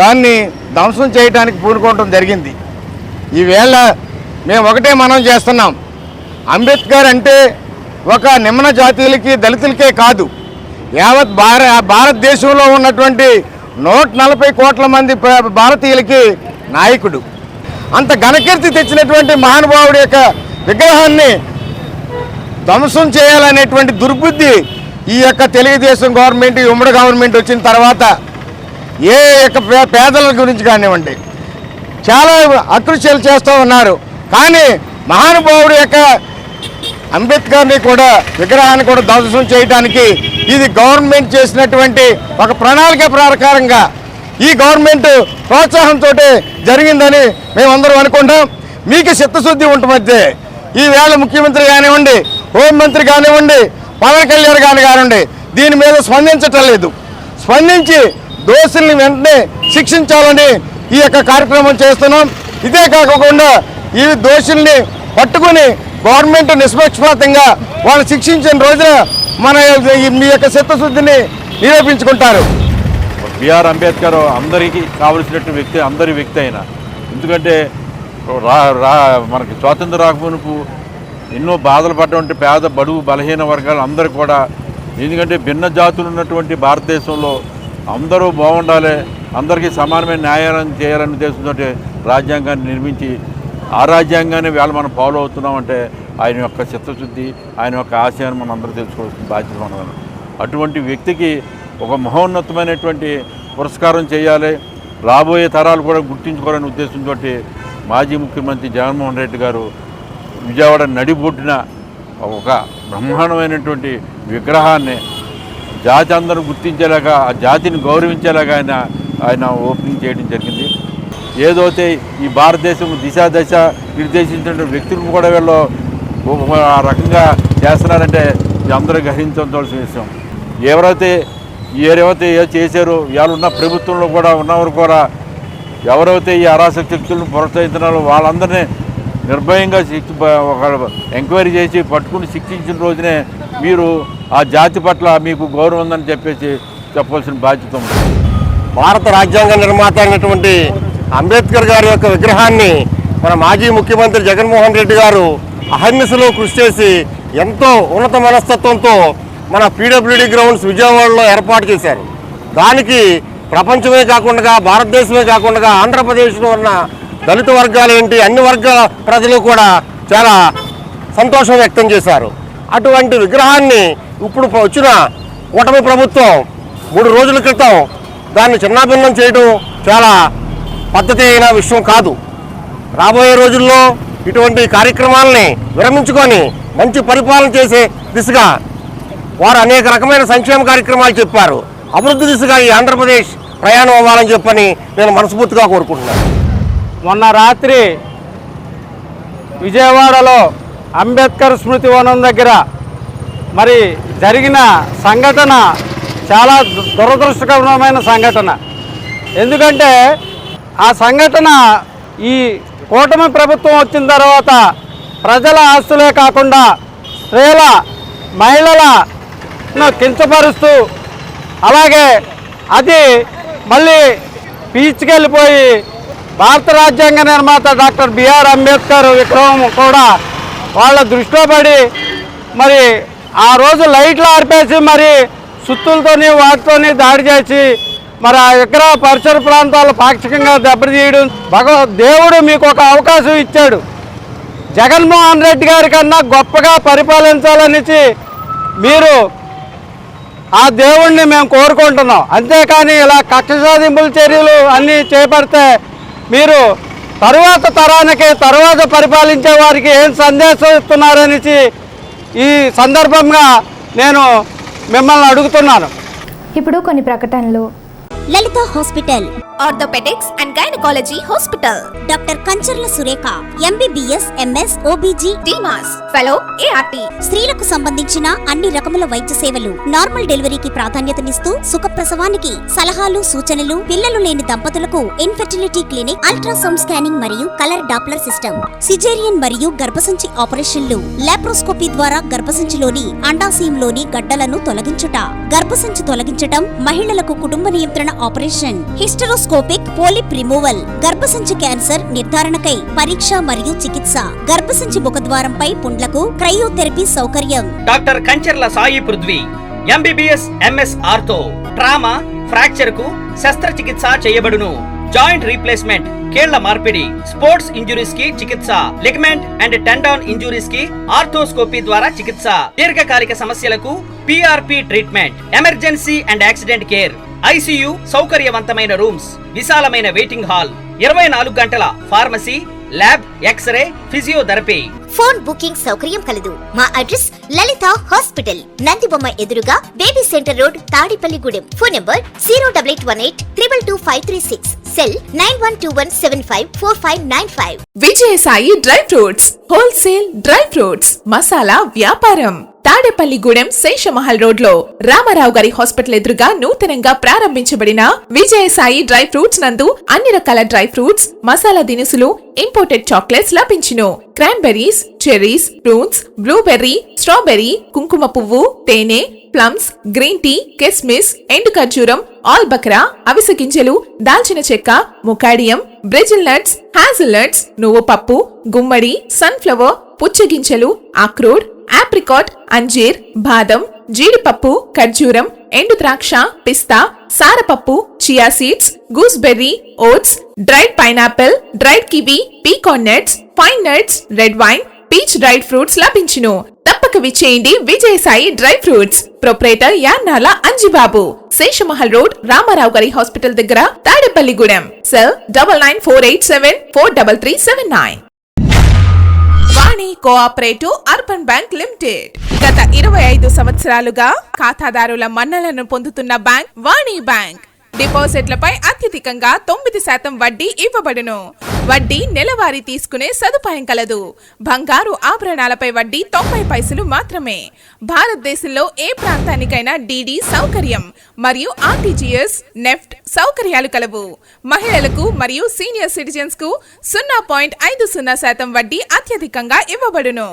దాన్ని ధ్వంసం చేయడానికి పూనుకోవడం జరిగింది. ఈవేళ మేము ఒకటే మనం చేస్తున్నాం, అంబేద్కర్ అంటే ఒక నిమ్న జాతీయులకి దళితులకే కాదు, యావత్ భారతదేశంలో ఉన్నటువంటి 140 కోట్ల మంది భారతీయులకి నాయకుడు. అంత ఘనకీర్తి తెచ్చినటువంటి మహానుభావుడి యొక్క విగ్రహాన్ని ధ్వంసం చేయాలనేటువంటి దుర్బుద్ధి ఈ యొక్క తెలుగుదేశం గవర్నమెంట్, ఉమ్మడి గవర్నమెంట్ వచ్చిన తర్వాత ఏ యొక్క పేదల గురించి కానివ్వండి చాలా అకృత్యాలు చేస్తూ ఉన్నారు. కానీ మహానుభావుడి యొక్క అంబేద్కర్ని కూడా విగ్రహాన్ని కూడా ధ్వంసం చేయడానికి ఇది గవర్నమెంట్ చేసినటువంటి ఒక ప్రణాళిక ప్రకారంగా ఈ గవర్నమెంట్ ప్రోత్సాహంతో జరిగిందని మేమందరం అనుకుంటాం. మీకు చిత్తశుద్ధి ఉంటుంది. ఈవేళ ముఖ్యమంత్రి కానివ్వండి, హోంమంత్రి కానివ్వండి, పవన్ కళ్యాణ్ కానివ్వండి దీని మీద స్పందించటం లేదు. స్పందించి దోషుల్ని వెంటనే శిక్షించాలని ఈ యొక్క కార్యక్రమం చేస్తున్నాం. ఇదే కాకుండా ఈ దోషుల్ని పట్టుకుని గవర్నమెంట్ నిష్పక్షపాతంగా వాళ్ళు శిక్షించిన రోజున మన మీ యొక్క చిత్తశుద్ధిని నిరూపించుకుంటారు. బిఆర్ అంబేద్కర్ అందరికీ కావలసినటువంటి వ్యక్తి, అందరి వ్యక్తి అయినా. ఎందుకంటే మనకి స్వాతంత్రం రాకమునుపు ఎన్నో బాధలు పడ్డటువంటి పేద బడుగు బలహీన వర్గాలు అందరూ కూడా, ఎందుకంటే భిన్న జాతులు ఉన్నటువంటి భారతదేశంలో అందరూ బాగుండాలి, అందరికీ సమానమైన న్యాయం చేయాలనే ఉద్దేశంతో రాజ్యాంగాన్ని నిర్మించి ఆ రాజ్యాంగాన్ని వేళ మనం ఫాలో అవుతున్నామంటే ఆయన యొక్క చిత్తశుద్ధి, ఆయన యొక్క ఆశయాన్ని మనం అందరూ తెలుసుకోవాల్సిన బాధ్యత ఉన్నది. అటువంటి వ్యక్తికి ఒక మహోన్నతమైనటువంటి పురస్కారం చేయాలి, రాబోయే తరాలు కూడా గుర్తించుకోవాలనే ఉద్దేశంతో మాజీ ముఖ్యమంత్రి జగన్మోహన్ రెడ్డి గారు విజయవాడ నడిబొడ్డున ఒక బ్రహ్మాండమైనటువంటి విగ్రహాన్ని జాతి అందరూ గుర్తించేలాగా, ఆ జాతిని గౌరవించేలాగా ఆయన ఓపెనింగ్ చేయడం జరిగింది. ఏదైతే ఈ భారతదేశం దశ నిర్దేశించిన వ్యక్తులను కూడా వీళ్ళు ఆ రకంగా చేస్తున్నారంటే అందరూ గ్రహించవలసిన విషయం. ఎవరైతే ఏ చేశారో ఇవాళ ఉన్న ప్రభుత్వంలో కూడా ఉన్నవారు కూడా ఎవరైతే ఈ అరాచక శక్తులను ప్రోత్సహిస్తున్నారో వాళ్ళందరినీ నిర్భయంగా ఒక ఎంక్వైరీ చేసి పట్టుకుని శిక్షించిన రోజునే మీరు ఆ జాతి పట్ల మీకు గౌరవం ఉందని చెప్పేసి చెప్పవలసిన బాధ్యత ఉంది. భారత రాజ్యాంగ నిర్మాత అయినటువంటి అంబేద్కర్ గారి యొక్క విగ్రహాన్ని మన మాజీ ముఖ్యమంత్రి జగన్మోహన్ రెడ్డి గారు అహర్నిశలో కృషి చేసి ఎంతో ఉన్నత మనస్తత్వంతో మన పీడబ్ల్యూడీ గ్రౌండ్స్ విజయవాడలో ఏర్పాటు చేశారు. దానికి ప్రపంచమే కాకుండా, భారతదేశమే కాకుండా ఆంధ్రప్రదేశ్లో ఉన్న దళిత వర్గాలు ఏంటి అన్ని వర్గాల ప్రజలు కూడా చాలా సంతోషం వ్యక్తం చేశారు. అటువంటి విగ్రహాన్ని ఇప్పుడు వచ్చిన కూటమి ప్రభుత్వం 3 రోజుల క్రితం దాన్ని చిన్నాభిన్నం చేయడం చాలా పద్ధతి అయిన విషయం కాదు. రాబోయే రోజుల్లో ఇటువంటి కార్యక్రమాలని విరమించుకొని మంచి పరిపాలన చేసే దిశగా వారు అనేక రకమైన సంక్షేమ కార్యక్రమాలు చెప్పారు. అభివృద్ధి దిశగా ఈ ఆంధ్రప్రదేశ్ ప్రయాణం అవ్వాలని చెప్పని నేను మనస్ఫూర్తిగా కోరుకుంటున్నాను. మొన్న రాత్రి విజయవాడలో అంబేద్కర్ స్మృతి వనం దగ్గర మరి జరిగిన సంఘటన చాలా దురదృష్టకరమైన సంఘటన. ఎందుకంటే ఆ సంఘటన ఈ కూటమి ప్రభుత్వం వచ్చిన తర్వాత ప్రజల ఆస్తులే కాకుండా స్త్రీల మహిళలను కించపరుస్తూ అలాగే అది మళ్ళీ పీచుకెళ్ళిపోయి భారత రాజ్యాంగ నిర్మాత డాక్టర్ బిఆర్ అంబేద్కర్ విగ్రహం కూడా వాళ్ళ దృష్టిలో పడి మరి ఆ రోజు లైట్లు ఆర్పేసి మరి సుత్తులతోని వాటితోని దాడి చేసి మరి ఆ విగ్రహ పరిసర ప్రాంతాలు పాక్షికంగా దెబ్బతీయడం. దేవుడు మీకు ఒక అవకాశం ఇచ్చాడు. జగన్మోహన్ రెడ్డి గారి కన్నా గొప్పగా పరిపాలించాలనేసి మీరు ఆ దేవుణ్ణి మేము కోరుకుంటున్నాం. అంతేకాని ఇలా కక్ష సాధింపుల చర్యలు అన్నీ చేపడితే మీరు తరువాత తరానికి తరువాత పరిపాలించే వారికి ఏం సందేశం ఇస్తున్నారనేసి ఈ సందర్భంగా నేను మిమ్మల్ని అడుగుతున్నాను. ఇప్పుడు కొన్ని ప్రకటనలు. Lalitha hospital, orthopaedics and gynaecology hospital, doctor Kancharla Surekha, MBBS, MS, OBG, డిమాస్, ఫెలో, ఏఆర్టీ. స్త్రీలకు సంబంధించిన అన్ని రకముల వైద్య సేవలు, నార్మల్ డెలివరీకి ప్రాధాన్యతనిస్తూ సుఖప్రసవానికి సలహాలు సూచనలు, పిల్లలు లేని దంపతులకు ఇన్ఫెర్టిలిటీ క్లినిక్, అల్ట్రాసౌండ్ స్కానింగ్ మరియు కలర్ డాప్లర్ సిస్టమ్, సిజేరియన్ మరియు గర్భసంచి ఆపరేషన్లు, లాప్రోస్కోపీ ద్వారా గర్భసంచిలోని అండాశయంలోని గడ్డలను తొలగించుట, గర్భసంచి తొలగించటం, మహిళలకు కుటుంబ నియంత్రణ ఆపరేషన్, హిస్టరోస్కోపిక్ పోలిప్ రిమూవల్, గర్భసంచి క్యాన్సర్ నిర్ధారణకై పరీక్ష మరియు చికిత్స, గర్భసంచి ముఖద్వారంపై పుండ్లకు క్రయోథెరపీ సౌకర్యం. Doctor Kancharla Sai Prithvi, MBBS, MS ortho, trauma, fracture కు శస్త్రచికిత్స చేయబడును. జాయింట్ రీప్లేస్మెంట్, కీళ్ల మార్పిడి, స్పోర్ట్స్ ఇంజురీస్ కి చికిత్స, లిగమెంట్ అండ్ టెండాన్ ఇంజురీస్ కి ఆర్థోస్కోపీ ద్వారా చికిత్స, దీర్ఘకాలిక సమస్యలకు PRP treatment, emergency and accident care, ICU సౌకర్యవంతమైన రూమ్స్, విశాలమైన వెయిటింగ్ హాల్, 24 గంటల pharmacy, lab, x-ray, physiotherapy. Phone booking సౌకర్యం కలదు. మా అడ్రస్ లలిత హాస్పిటల్, నందిబొమ్మ ఎదురుగా baby centre road, Tadepalligudem. Phone number 088822536, cell 9121754595. Vijayasai dry fruits, wholesale dry fruits masala వ్యాపారం. తాడేపల్లిగూడెం శేషమహల్ రోడ్ లో రామారావు గారి హాస్పిటల్ ఎదురుగా నూతనంగా ప్రారంభించబడిన విజయసాయి డ్రై ఫ్రూట్స్ నందు అన్ని రకాల డ్రై ఫ్రూట్స్, మసాలా దినుసులు, ఇంపోర్టెడ్ చాక్లెట్స్ లభించును. Cranberries, cherries, prunes, blueberry, strawberry, కుంకుమ పువ్వు, తేనె, ప్లమ్స్, గ్రీన్ టీ, కిస్మిస్, ఎండు ఖర్జూరం, ఆల్ బక్రా, అవిసె గింజలు, దాల్చిన చెక్క, ముకాడియం, బ్రెజిల్ నట్స్, హ్యాజిల్ నట్స్, నువ్వు పప్పు, గుమ్మడి, సన్ఫ్లవర్, పుచ్చగింజలు, అక్రోడ్, ఆప్రికాట్, అంజీర్, బాదం, జీడిపప్పు, ఖర్జూరం, ఎండు ద్రాక్ష, పిస్తా, సారపప్పు, chia seeds, gooseberry, oats, dried pineapple, dried kiwi, pecan nuts, fine nuts, red wine, peach dried fruits లభించును. తప్పక విచ్చేయండి Vijayasai dry fruits. Proprietor Yannala Anjibabu, Seshamahal road, Ramarao గారి హాస్పిటల్ దగ్గర, Tadepalligudem. Cell 9948743379. Vani cooperative urban bank limited గత 25 సంవత్సరాలుగా ఖాతాదారుల మన్నలను పొందుతున్న బ్యాంక్ వాణి బ్యాంక్. డిపాజిట్లపై అత్యధికంగా 9% వడ్డీ ఇవ్వబడును. వడ్డీ నెలవారీ తీసుకునే సదుపాయం కలదు. బంగారు ఆభరణాలపై వడ్డీ 90 పైసలు మాత్రమే. భారతదేశంలో ఏ ప్రాంతానికైనా డీడీ సౌకర్యం మరియు ఆర్టీజీఎస్, నెఫ్ట్ సౌకర్యాలు కలవు. మహిళలకు మరియు సీనియర్ సిటిజన్స్ కు 0.50% వడ్డీ అత్యధికంగా ఇవ్వబడును.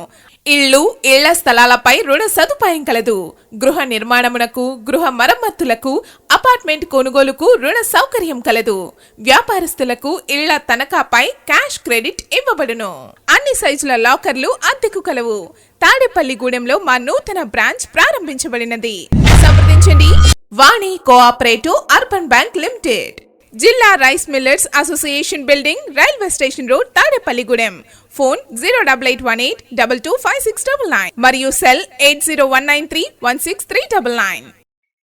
ఇళ్లు, ఇళ్ల స్థలాలపై రుణ సదుపాయం కలదు. గృహ నిర్మాణమునకు, గృహ మరమ్మతులకు, అపార్ట్మెంట్ కొనుగోలుకు రుణ సౌకర్యం కలదు. వ్యాపారస్తులకు ఇళ్ల తనఖాపై క్యాష్ క్రెడిట్ ఇవ్వబడును. అన్ని సైజుల లాకర్లు అద్దెకు కలవు. తాడేపల్లిగూడెంలో మా నూతన బ్రాంచ్ ప్రారంభించబడినది. సంప్రదించండి వాణి కోఆపరేటివ్ అర్బన్ బ్యాంక్ లిమిటెడ్. జిల్లా rice millers association building, railway station road, Tadepalligudem. Phone 08818225699 మరియు సెల్ 8019316399.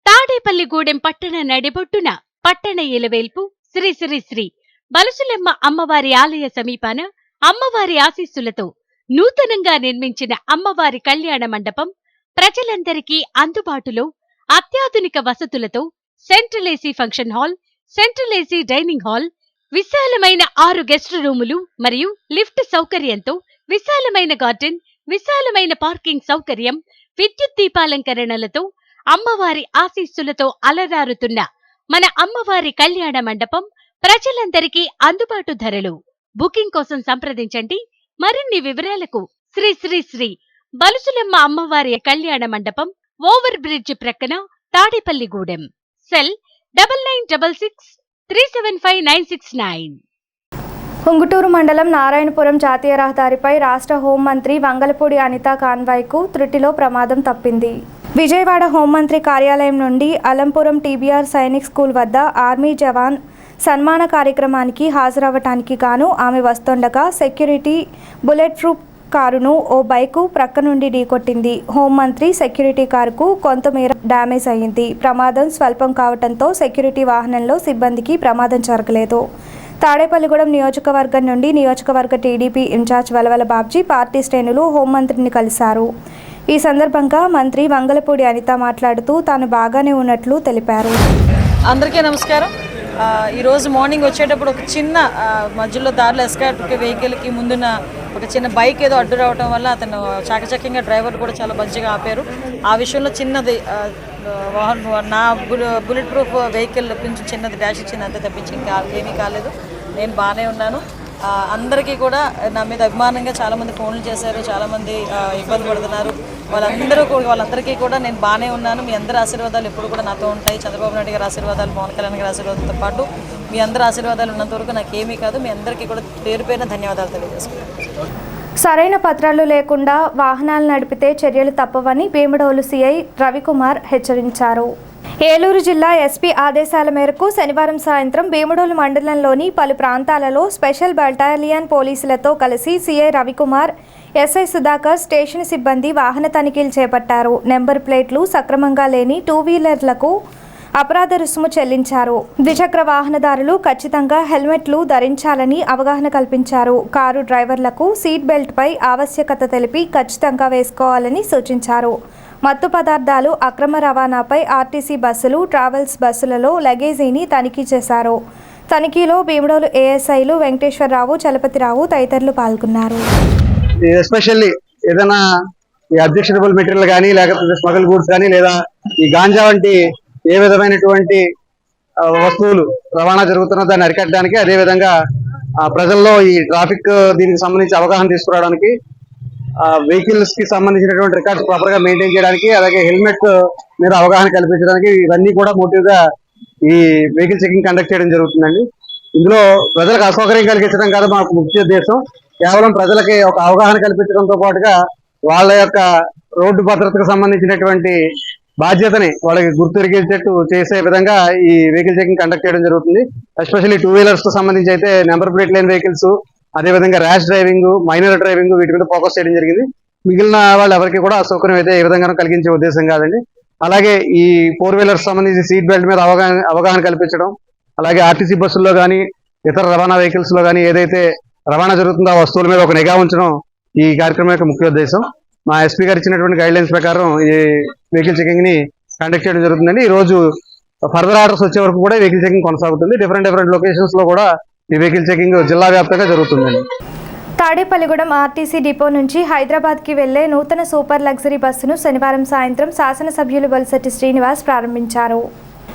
తాడేపల్లిగూడెం పట్టణ నడిబొట్టున పట్టణ ఇలవేల్పు శ్రీ శ్రీ శ్రీ బలుసులెమ్మ అమ్మవారి ఆలయ సమీపాన అమ్మవారి ఆశీస్సులతో నూతనంగా నిర్మించిన అమ్మవారి కళ్యాణ మండపం ప్రజలందరికీ అందుబాటులో అత్యాధునిక వసతులతో central AC function hall, central AC dining hall, విశాలమైన 6 గెస్ట్ రూములు మరియు లిఫ్ట్ సౌకర్యంతో విశాలమైన గార్డెన్, విశాలమైన పార్కింగ్ సౌకర్యం, విద్యుత్ దీపాలంకరణలతో అమ్మవారి ఆశీస్సులతో అలరారుతున్న మన అమ్మవారి కళ్యాణ మండపం ప్రజలందరికీ అందుబాటు ధరలు. బుకింగ్ కోసం సంప్రదించండి. మరిన్ని వివరాలకు శ్రీ శ్రీ శ్రీ బలుసులెమ్మ అమ్మవారి కళ్యాణ మండపం, ఓవర్ బ్రిడ్జ్ ప్రక్కన, తాడేపల్లిగూడెం. సెల్ 9966375969. ఉంగుటూరు మండలం నారాయణపురం జాతీయ రహదారిపై రాష్ట్ర హోంమంత్రి వంగలపూడి అనిత కాన్వాయ్కు త్రుటిలో ప్రమాదం తప్పింది. విజయవాడ హోంమంత్రి కార్యాలయం నుండి అలంపురం టీబీఆర్ సైనిక్ స్కూల్ వద్ద ఆర్మీ జవాన్ సన్మాన కార్యక్రమానికి హాజరవ్వటానికి గాను ఆమె వస్తుండగా సెక్యూరిటీ బుల్లెట్ ప్రూఫ్ కారును ఓ బైకు ప్రక్క నుండి ఢీకొట్టింది. హోంమంత్రి సెక్యూరిటీ కారుకు కొంతమేర డ్యామేజ్ అయ్యింది. ప్రమాదం స్వల్పం కావడంతో సెక్యూరిటీ వాహనంలో సిబ్బందికి ప్రమాదం జరగలేదు. తాడేపల్లిగూడెం నియోజకవర్గం నుండి నియోజకవర్గ TDP incharge Valavala Babji party శ్రేణులు హోంమంత్రిని కలిశారు. ఈ సందర్భంగా మంత్రి వంగలపూడి అనిత మాట్లాడుతూ తాను బాగానే ఉన్నట్లు తెలిపారు. అందరికీ నమస్కారం. ఈరోజు మార్నింగ్ వచ్చేటప్పుడు ఒక చిన్న మధ్యలో దారిలో ఎస్కార్ట్ వెహికల్కి ముందున్న ఒక చిన్న బైక్ ఏదో అడ్డు రావడం వల్ల అతను చాకచక్యంగా డ్రైవర్ కూడా చాలా మంచిగా ఆపారు. ఆ విషయంలో చిన్నది నా బుల్లెట్ ప్రూఫ్ వెహికల్ కొంచెం చిన్నది డాష్ ఇచ్చింది, అంతే తప్పించి ఇంకా ఏమీ కాలేదు. నేను బాగానే ఉన్నాను. అందరికీ కూడా నా మీద అభిమానంగా చాలామంది ఫోన్లు చేశారు, చాలామంది ఇబ్బంది పడుతున్నారు. వాళ్ళందరికీ కూడా నేను బాగానే ఉన్నాను. మీ అందరి ఆశీర్వాదాలు ఎప్పుడు కూడా నాతో ఉంటాయి. చంద్రబాబు నాయుడు గారి ఆశీర్వాదాలు, పవన్ కళ్యాణ్ గారి ఆశీర్వాదాలతో పాటు మీ అందరి ఆశీర్వాదాలు ఉన్నంత వరకు నాకు ఏమీ కాదు. మీ అందరికీ కూడా పేరు పేరున ధన్యవాదాలు తెలియజేసుకున్నాను. సరైన పత్రాలు లేకుండా వాహనాలు నడిపితే చర్యలు తప్పవని భీమడోలు సీఐ రవికుమార్ హెచ్చరించారు. ఏలూరు జిల్లా ఎస్పీ ఆదేశాల మేరకు శనివారం సాయంత్రం భీమడోలు మండలంలోని పలు ప్రాంతాలలో స్పెషల్ బటాలియన్ పోలీసులతో కలిసి CI Ravikumar, SI Sudhakar, station సిబ్బంది వాహన తనిఖీలు చేపట్టారు. నెంబర్ ప్లేట్లు సక్రమంగా లేని 2 వీలర్లకు అపరాధ రుసుము చెల్లించారు. ద్విచక్ర వాహనదారులు ఖచ్చితంగా హెల్మెట్లు ధరించాలని అవగాహన కల్పించారు. కారు డ్రైవర్లకు సీట్ బెల్ట్ పై ఆవశ్యకత తెలిపి ఖచ్చితంగా వేసుకోవాలని సూచించారు. మత్తు పదార్థాలు అక్రమ రవాణాపై ఆర్టీసీ బస్సులు, ట్రావెల్స్ బస్సులలో లగేజీని తనిఖీ చేశారు. తనిఖీలో భీమడోలు ఏఎస్ఐలు వెంకటేశ్వరరావు, చలపతిరావు తదితరులు పాల్గొన్నారు. ఎస్పెషల్లీ ఏదైనా ఈ అబ్జెక్షనబుల్ మెటీరియల్ కానీ లేకపోతే స్మగల్ గూడ్స్ కానీ లేదా ఈ గాంజా వంటి ఏ విధమైనటువంటి వస్తువులు రవాణా జరుగుతున్న దాన్ని అరికట్టడానికి, అదేవిధంగా ప్రజల్లో ఈ ట్రాఫిక్ దీనికి సంబంధించి అవగాహన తీసుకురావడానికి, వెహికల్స్ కి సంబంధించినటువంటి రికార్డ్స్ ప్రాపర్ గా మెయింటైన్ చేయడానికి, అలాగే హెల్మెట్ మీద అవగాహన కల్పించడానికి, ఇవన్నీ కూడా మోటివ్ గా ఈ వెహికల్ చెకింగ్ కండక్ట్ చేయడం జరుగుతుందండి. ఇందులో ప్రజలకు అసౌకర్యం కలిగించడం కాదు మాకు ముఖ్య ఉద్దేశం. కేవలం ప్రజలకి ఒక అవగాహన కల్పించడంతో పాటుగా వాళ్ళ యొక్క రోడ్డు భద్రతకు సంబంధించినటువంటి బాధ్యతని వాళ్ళకి గుర్తిరిగేటట్టు చేసే విధంగా ఈ వెహికల్ చెకింగ్ కండక్ట్ చేయడం జరుగుతుంది. ఎస్పెషల్లీ 2 వీలర్స్ కు సంబంధించి అయితే నెంబర్ ప్లేట్ లేని వెహికల్స్, అదేవిధంగా ర్యాష్ డ్రైవింగ్, మైనర్ డ్రైవింగ్ వీటి మీద ఫోకస్ చేయడం జరిగింది. మిగిలిన వాళ్ళు ఎవరికి కూడా అసౌకర్యం అయితే ఏ విధంగా కలిగించే ఉద్దేశం కాదండి. అలాగే ఈ 4 వీలర్స్ సంబంధించి సీట్ బెల్ట్ మీద అవగాహన కల్పించడం, అలాగే ఆర్టీసీ బస్సుల్లో కానీ ఇతర రవాణా వెహికల్స్ లో కానీ ఏదైతే రవాణా జరుగుతుందో ఆ వస్తువుల మీద ఒక నిఘా ఉంచడం ఈ కార్యక్రమం యొక్క ముఖ్య ఉద్దేశం. మా ఎస్పీ గారు ఇచ్చినటువంటి గైడ్ లైన్స్ ప్రకారం ఈ వెహికల్ చెకింగ్ ని కండక్ట్ చేయడం జరుగుతుందండి. ఈ రోజు ఫర్దర్ ఆర్డర్స్ వచ్చే వరకు కూడా వెహికల్ చెకింగ్ కొనసాగుతుంది. డిఫరెంట్ లొకేషన్స్ లో కూడా ఈ వెహికల్ చెకింగ్ జిల్లా వ్యాప్తంగా జరుగుతుందండి. తాడేపల్లిగూడెం ఆర్టీసీ డిపో నుంచి హైదరాబాద్కి వెళ్లే నూతన సూపర్ లగ్జరీ బస్సును శనివారం సాయంత్రం శాసనసభ్యులు బొలిశెట్టి శ్రీనివాస్ ప్రారంభించారు.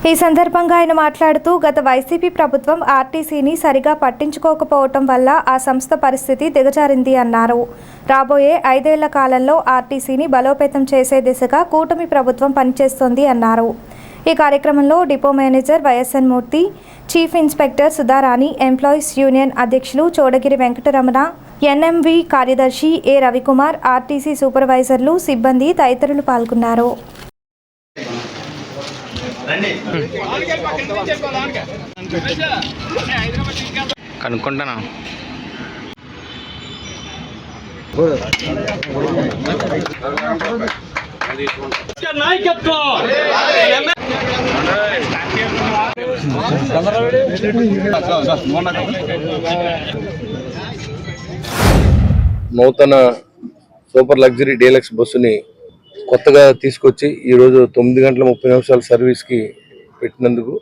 ఈ సందర్భంగా ఆయన మాట్లాడుతూ గత వైసీపీ ప్రభుత్వం ఆర్టీసీని సరిగా పట్టించుకోకపోవటం వల్ల ఆ సంస్థ పరిస్థితి దిగజారింది అన్నారు. రాబోయే 5 ఏళ్ల కాలంలో ఆర్టీసీని బలోపేతం చేసే దిశగా కూటమి ప్రభుత్వం పనిచేస్తోంది అన్నారు. ఈ కార్యక్రమంలో depot manager YSN Murthy, chief inspector Sudharani, employees union అధ్యక్షులు చోడగిరి వెంకటరమణ, ఎన్ఎంవి కార్యదర్శి ఏ రవికుమార్, ఆర్టీసీ సూపర్వైజర్లు, సిబ్బంది తదితరులు పాల్గొన్నారు. కనుక్కుంటాను. నూతన సూపర్ లగ్జరీ డీలక్స్ బస్సుని కొత్తగా తీసుకొచ్చి ఈరోజు 9:30 సర్వీస్కి పెట్టినందుకు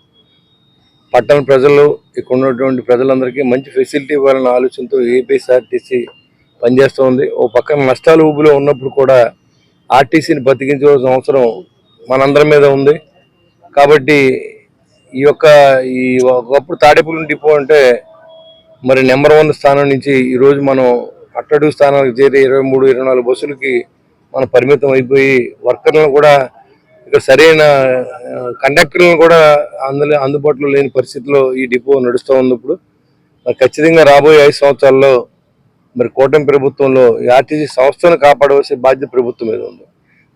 పట్టణ ప్రజలు, ఇక్కడ ఉన్నటువంటి ప్రజలందరికీ మంచి ఫెసిలిటీ ఇవ్వాలన్న ఆలోచనతో ఏపీఎస్ఆర్టీసీ పనిచేస్తూ ఉంది. ఓ పక్కన నష్టాల ఊబిలో ఉన్నప్పుడు కూడా ఆర్టీసీని బతికించవలసిన అవసరం మనందరి మీద ఉంది. కాబట్టి ఈ ఒకప్పుడు తాడేపల్లి డిపో అంటే మరి నెంబర్ 1 స్థానం నుంచి ఈరోజు మనం అట్టడుగు స్థానానికి చేరి 23-24 బస్సులకి మనం పరిమితం అయిపోయి వర్కర్లను కూడా ఇక్కడ సరైన కండక్టర్లను కూడా అందుబాటులో లేని పరిస్థితిలో ఈ డిపో నడుస్తూ ఉన్నప్పుడు మరి ఖచ్చితంగా రాబోయే 5 సంవత్సరాల్లో మరి కూటమి ప్రభుత్వంలో ఈ ఆర్టీసీ సంస్థను కాపాడవలసిన బాధ్యత ప్రభుత్వం మీద ఉంది.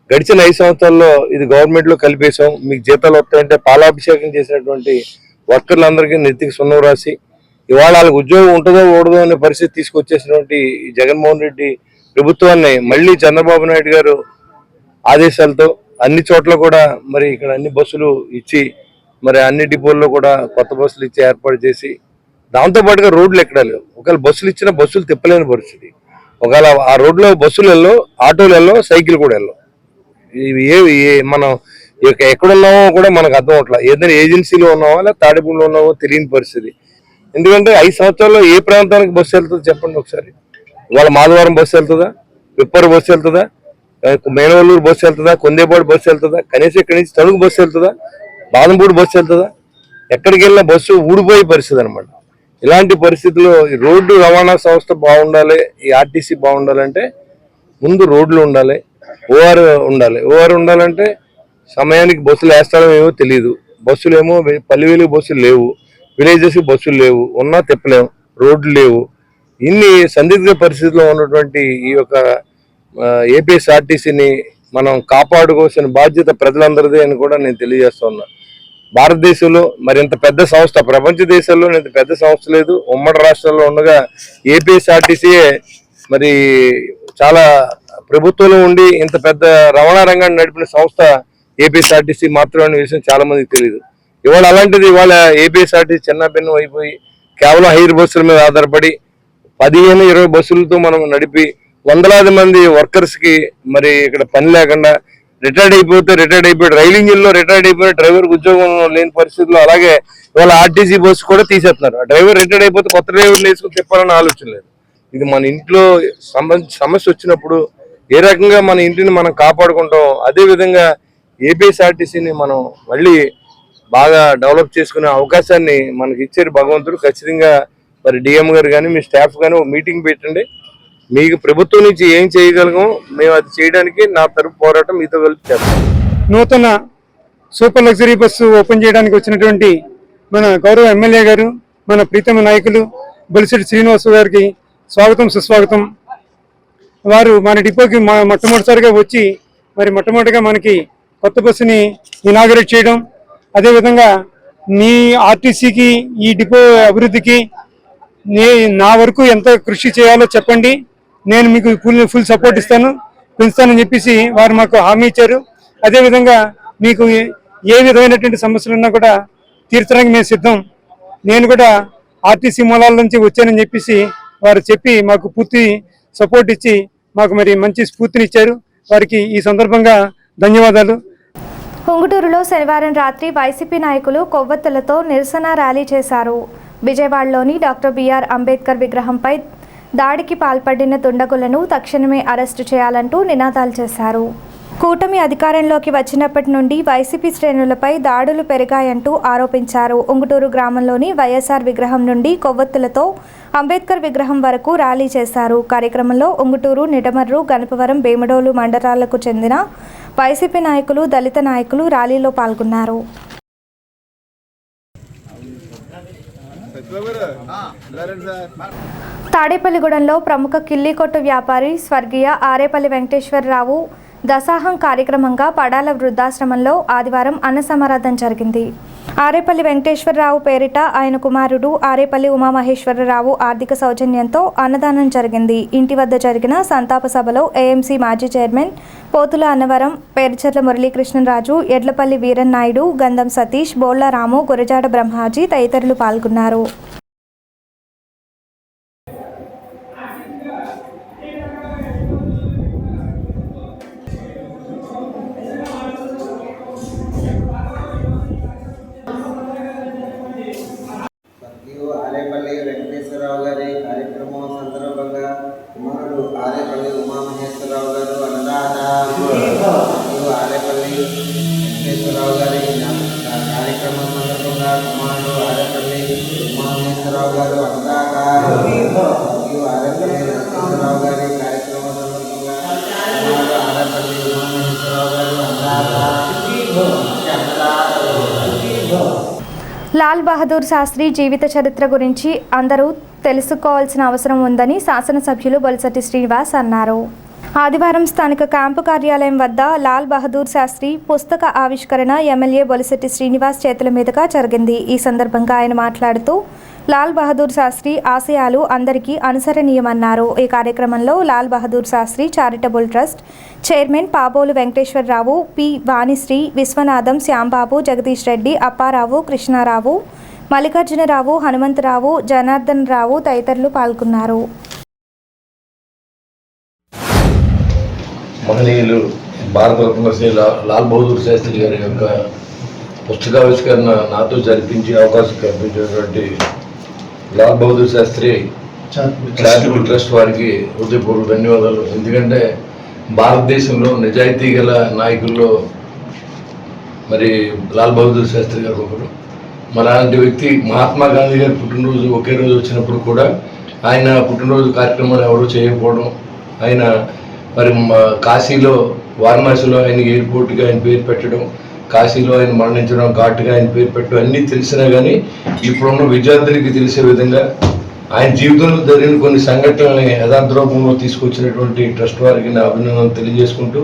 గడిచిన 5 సంవత్సరాల్లో ఇది గవర్నమెంట్లో కలిపేశాం, మీకు జీతాలు వస్తాయంటే పాలాభిషేకం చేసినటువంటి వర్కర్లందరికీ నెత్తికి సున్నం రాసి ఇవాళ వాళ్ళకి ఉద్యోగం ఉంటుందో ఓడదో అనే పరిస్థితి తీసుకొచ్చేసినటువంటి జగన్మోహన్ రెడ్డి ప్రభుత్వాన్ని మళ్ళీ చంద్రబాబు నాయుడు గారు ఆదేశాలతో అన్ని చోట్ల కూడా మరి ఇక్కడ అన్ని బస్సులు ఇచ్చి మరి అన్ని డిపోల్లో కూడా కొత్త బస్సులు ఇచ్చి ఏర్పాటు చేసి దాంతోపాటుగా రోడ్లు ఎక్కడా లేవు. ఒకవేళ బస్సులు ఇచ్చినా బస్సులు తిప్పలేని పరిస్థితి. ఒకవేళ ఆ రోడ్లో బస్సులలో ఆటోలలో సైకిల్ కూడా వెళ్ళవు. ఇవి మనం ఎక్కడున్నామో కూడా మనకు అర్థం అవట్లేదు. ఏదైనా ఏజెన్సీలో ఉన్నామో లేదా తాడేపల్లిలో ఉన్నామో తెలియని పరిస్థితి. ఎందుకంటే 5 సంవత్సరాల్లో ఏ ప్రాంతానికి బస్సు వెళ్తుందో చెప్పండి ఒకసారి. ఇవాళ మాధవరం బస్సు వెళ్తుందా, విప్పర్ బస్సు వెళ్తుందా, మేనవల్లూరు బస్సు వెళ్తుందా, కొందేపాడు బస్సు వెళ్తుందా, కనీసం ఇక్కడి నుంచి తణుకు బస్సు వెళ్తుందా, బాదంపూడి బస్సు వెళ్తుందా? ఎక్కడికి వెళ్ళినా బస్సు ఊడిపోయే పరిస్థితి అనమాట. ఇలాంటి పరిస్థితుల్లో ఈ రోడ్డు రవాణా సంస్థ బాగుండాలి, ఈ ఆర్టీసీ బాగుండాలంటే ముందు రోడ్లు ఉండాలి, ఓఆర్ ఉండాలి. ఓఆర్ ఉండాలంటే సమయానికి బస్సులు వేస్తాడో ఏమో తెలియదు. బస్సులు ఏమో పల్లెవేలు బస్సులు లేవు, విలేజెస్కి బస్సులు లేవు, ఉన్నా తిప్పలేము, రోడ్లు లేవు. ఇన్ని సందిగ్ధ పరిస్థితుల్లో ఉన్నటువంటి ఈ యొక్క ఏపీఎస్ఆర్టీసీని మనం కాపాడుకోవాల్సిన బాధ్యత ప్రజలందరిదే అని కూడా నేను తెలియజేస్తా ఉన్నా. భారతదేశంలో మరింత పెద్ద సంస్థ, ప్రపంచ దేశాల్లో ఇంత పెద్ద సంస్థ లేదు. ఉమ్మడి రాష్ట్రాల్లో ఉండగా ఏపీఎస్ఆర్టీసీయే మరి చాలా ప్రభుత్వంలో ఉండి ఇంత పెద్ద రవాణా రంగాన్ని నడిపిన సంస్థ ఏపీఎస్ఆర్టీసీ మాత్రమే అనే విషయం చాలా మందికి తెలియదు. ఇవాళ అలాంటిది ఇవాళ ఏపీఎస్ఆర్టీసీ చిన్నభిన్నం అయిపోయి కేవలం హైర్ బస్సుల మీద ఆధారపడి 15-20 బస్సులతో మనం నడిపి వందలాది మంది వర్కర్స్కి మరి ఇక్కడ పని లేకుండా రిటైర్డ్ అయిపోయి రైలు ఇంజిన్లో రిటైర్డ్ అయిపోయి డ్రైవర్కి ఉద్యోగం లేని పరిస్థితుల్లో అలాగే ఇవాళ ఆర్టీసీ బస్సు కూడా తీసేస్తున్నారు. ఆ డ్రైవర్ రిటైర్డ్ అయిపోతే కొత్త డ్రైవర్లు వేసుకుని తిప్పాలని ఆలోచన లేదు. ఇది మన ఇంట్లో సమస్య వచ్చినప్పుడు ఏ రకంగా మన ఇంటిని మనం కాపాడుకుంటాం, అదేవిధంగా ఏపీఎస్ఆర్టీసీని మనం మళ్ళీ బాగా డెవలప్ చేసుకునే అవకాశాన్ని మనకి ఇచ్చారు భగవంతుడు. ఖచ్చితంగా మరి డిఎం గారు కానీ మీ స్టాఫ్ కానీ ఒక మీటింగ్ పెట్టండి. మీకు ప్రభుత్వం నుంచి ఏం చేయగలగం మేము అది చేయడానికి నా తరపు పోరాటం మీతో కలిపి చేస్తాం. నూతన సూపర్ లగ్జరీ బస్సు ఓపెన్ చేయడానికి వచ్చినటువంటి మన గౌరవ ఎమ్మెల్యే గారు, మన ప్రీతమ నాయకులు బొలిశెట్టి శ్రీనివాస్ గారికి స్వాగతం సుస్వాగతం. వారు మన డిపోకి మొట్టమొదటిసారిగా వచ్చి మరి మొట్టమొదటిగా మనకి కొత్త బస్సుని ఇనాగరేట్ చేయడం, అదేవిధంగా మీ ఆర్టీసీకి ఈ డిపో అభివృద్ధికి నా వరకు ఎంత కృషి చేయాలో చెప్పండి, నేను మీకు ఫుల్ సపోర్ట్ పెంచుతానని చెప్పేసి వారు మాకు హామీ ఇచ్చారు. అదేవిధంగా మీకు ఏ విధమైనటువంటి సమస్యలున్నా కూడా తీర్చడానికి మేము సిద్ధం. నేను కూడా ఆర్టీసీ మూలాల నుంచి వచ్చానని చెప్పేసి వారు చెప్పి మాకు పూర్తి సపోర్ట్ ఇచ్చి మాకు మరి మంచి స్ఫూర్తినిచ్చారు. వారికి ఈ సందర్భంగా ధన్యవాదాలు. ఉంగుటూరులో శనివారం రాత్రి వైసీపీ నాయకులు కొవ్వొత్తులతో నిరసన ర్యాలీ చేశారు. విజయవాడలోని డాక్టర్ బిఆర్ అంబేద్కర్ విగ్రహంపై దాడికి పాల్పడిన దుండగులను తక్షణమే అరెస్టు చేయాలంటూ నినాదాలు చేశారు. కూటమి అధికారంలోకి వచ్చినప్పటి నుండి వైసీపీ శ్రేణులపై దాడులు పెరిగాయంటూ ఆరోపించారు. ఉంగుటూరు గ్రామంలోని వైఎస్ఆర్ విగ్రహం నుండి కొవ్వొత్తులతో అంబేద్కర్ విగ్రహం వరకు ర్యాలీ చేశారు. కార్యక్రమంలో ఉంగుటూరు, నిడమర్రు, గణపవరం, భీమడోలు మండలాలకు చెందిన వైసీపీ నాయకులు, దళిత నాయకులు ర్యాలీలో పాల్గొన్నారు. తాడేపల్లిగూడెంలో ప్రముఖ కిల్లీకొట్టు వ్యాపారి స్వర్గీయ ఆరేపల్లి వెంకటేశ్వరరావు దశాహం కార్యక్రమంగా పడాల వృద్ధాశ్రమంలో ఆదివారం అన్న సమారాధన జరిగింది. ఆరేపల్లి వెంకటేశ్వరరావు పేరిట ఆయన కుమారుడు ఆరేపల్లి ఉమామహేశ్వరరావు ఆర్థిక సౌజన్యంతో అన్నదానం జరిగింది. ఇంటి వద్ద జరిగిన సంతాప సభలో ఏఎంసీ మాజీ చైర్మన్ పోతుల అన్నవరం, పేరుచర్ల మురళీకృష్ణరాజు, ఎడ్లపల్లి వీరన్నాయుడు, గంధం సతీష్, బోళ్ల రాము, గురజాడ బ్రహ్మాజీ తదితరులు పాల్గొన్నారు. ఆరేపల్లి వెంకటేశ్వరరావు గారి కార్యక్రమం సందర్భంగా కుమారుడు ఆరేపల్లి ఉమామహేశ్వరరావు గారు అన్నదాత ఆరేపల్లి వెంకటేశ్వరరావు గారి కార్యక్రమం సందర్భంగా కుమారుడు ఆరేపల్లి ఉమామహేశ్వరరావు గారు అన్నదాత ఆరేపల్లి వెంకటేశ్వరరావు గారి కార్యక్రమం సందర్భంగా కుమారుడు ఆరేపల్లి ఉమామహేశ్వరరావు గారు అన్నదాత. లాల్ బహదూర్ శాస్త్రి జీవిత చరిత్ర గురించి అందరూ తెలుసుకోవాల్సిన అవసరం ఉందని శాసనసభ్యులు బొలిశెట్టి శ్రీనివాస్ అన్నారు. ఆదివారం స్థానిక క్యాంపు కార్యాలయం వద్ద లాల్ బహదూర్ శాస్త్రి పుస్తక ఆవిష్కరణ ఎమ్మెల్యే బొలిశెట్టి శ్రీనివాస్ చేతుల మీదుగా జరిగింది. ఈ సందర్భంగా ఆయన మాట్లాడుతూ లాల్ బహదూర్ శాస్త్రి ఆశయాలు అందరికీ అనుసరణీయమన్నారు. ఈ కార్యక్రమంలో Lal Bahadur Shastri charitable trust chairman Pabolu Venkateswararao, P Vanisri, Viswanatham, Shyambabu, Jagadish Reddy, Apparao, Krishnarao, Mallikarjunarao, Hanumantharao, Janardhan Rao తదితరులు పాల్గొన్నారు. మహనీయులు భారతరత్న శ్రీ లాల్ బహదూర్ శాస్త్రి గారి యొక్క పుస్తకావిష్కరణ నాతో జరిపించే అవకాశం కల్పించినటువంటి లాల్ బహదూర్ శాస్త్రి చారిటబుల్ ట్రస్ట్ వారికి హృదయపూర్వక ధన్యవాదాలు. ఎందుకంటే భారతదేశంలో నిజాయితీ గల నాయకుల్లో మరి లాల్ బహదూర్ శాస్త్రి గారు ఒకరు. మరి అలాంటి వ్యక్తి మహాత్మా గాంధీ గారి పుట్టినరోజు ఒకే రోజు వచ్చినప్పుడు కూడా ఆయన పుట్టినరోజు కార్యక్రమాలు ఎవరు చేయకపోవడం, ఆయన మరి కాశీలో వారణాసిలో ఆయన ఎయిర్పోర్ట్గా ఆయన పేరు పెట్టడం, కాశీలో ఆయన మరణించడం, ఘాటుగా ఆయన పేరు పెట్టడం అన్నీ తెలిసినా కానీ ఇప్పుడున్న విద్యార్థులకి తెలిసే విధంగా ఆయన జీవితంలో జరిగిన కొన్ని సంఘటనలని యథార్థ రూపంలో తీసుకొచ్చినటువంటి ట్రస్ట్ వారికి నా అభినందనలు తెలియజేసుకుంటూ,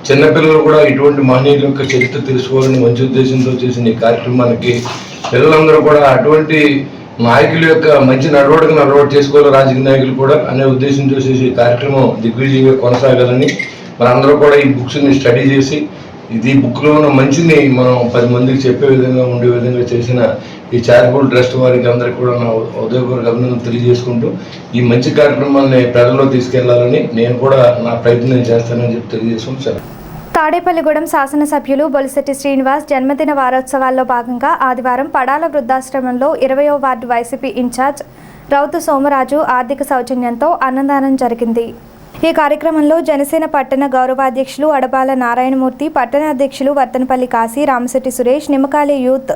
చిన్నపిల్లలు కూడా ఇటువంటి మహనీయుల యొక్క చరిత్ర తెలుసుకోవాలని మంచి ఉద్దేశంతో చేసిన ఈ కార్యక్రమానికి పిల్లలందరూ కూడా అటువంటి నాయకుల యొక్క మంచి నడవడికను అలవాటు చేసుకోవాలి, రాజకీయ నాయకులు కూడా అనే ఉద్దేశంతో చేసి ఈ కార్యక్రమం దిగ్విజయంగా కొనసాగాలని మనందరూ కూడా ఈ బుక్స్ని స్టడీ చేసి ఇది బుక్లో ఉన్న మంచిని మనం 10 మందికి చెప్పే విధంగా ఉండే విధంగా చేసిన ఈ చారిటబుల్ ట్రస్ట్ వారికి అందరికీ కూడా నా ఉదయపూర్వక అభినందనలు తెలియజేసుకుంటూ ఈ మంచి కార్యక్రమాన్ని ప్రజల్లో తీసుకెళ్లాలని నేను కూడా నా ప్రయత్నం చేస్తానని చెప్పి తెలియజేసుకుంటాను. తాడేపల్లిగూడెం శాసనసభ్యులు బొలిశెట్టి శ్రీనివాస్ జన్మదిన వారోత్సవాల్లో భాగంగా ఆదివారం పడాల వృద్ధాశ్రమంలో 20వ ward YCP incharge Rowthu Somaraju ఆర్థిక సౌజన్యంతో అన్నదానం జరిగింది. ఈ కార్యక్రమంలో జనసేన పట్టణ గౌరవాధ్యక్షులు అడబాల నారాయణమూర్తి, పట్టణ అధ్యక్షులు వర్తనపల్లి కాశీ, రామశెట్టి సురేష్, నిమ్మకాలి యూత్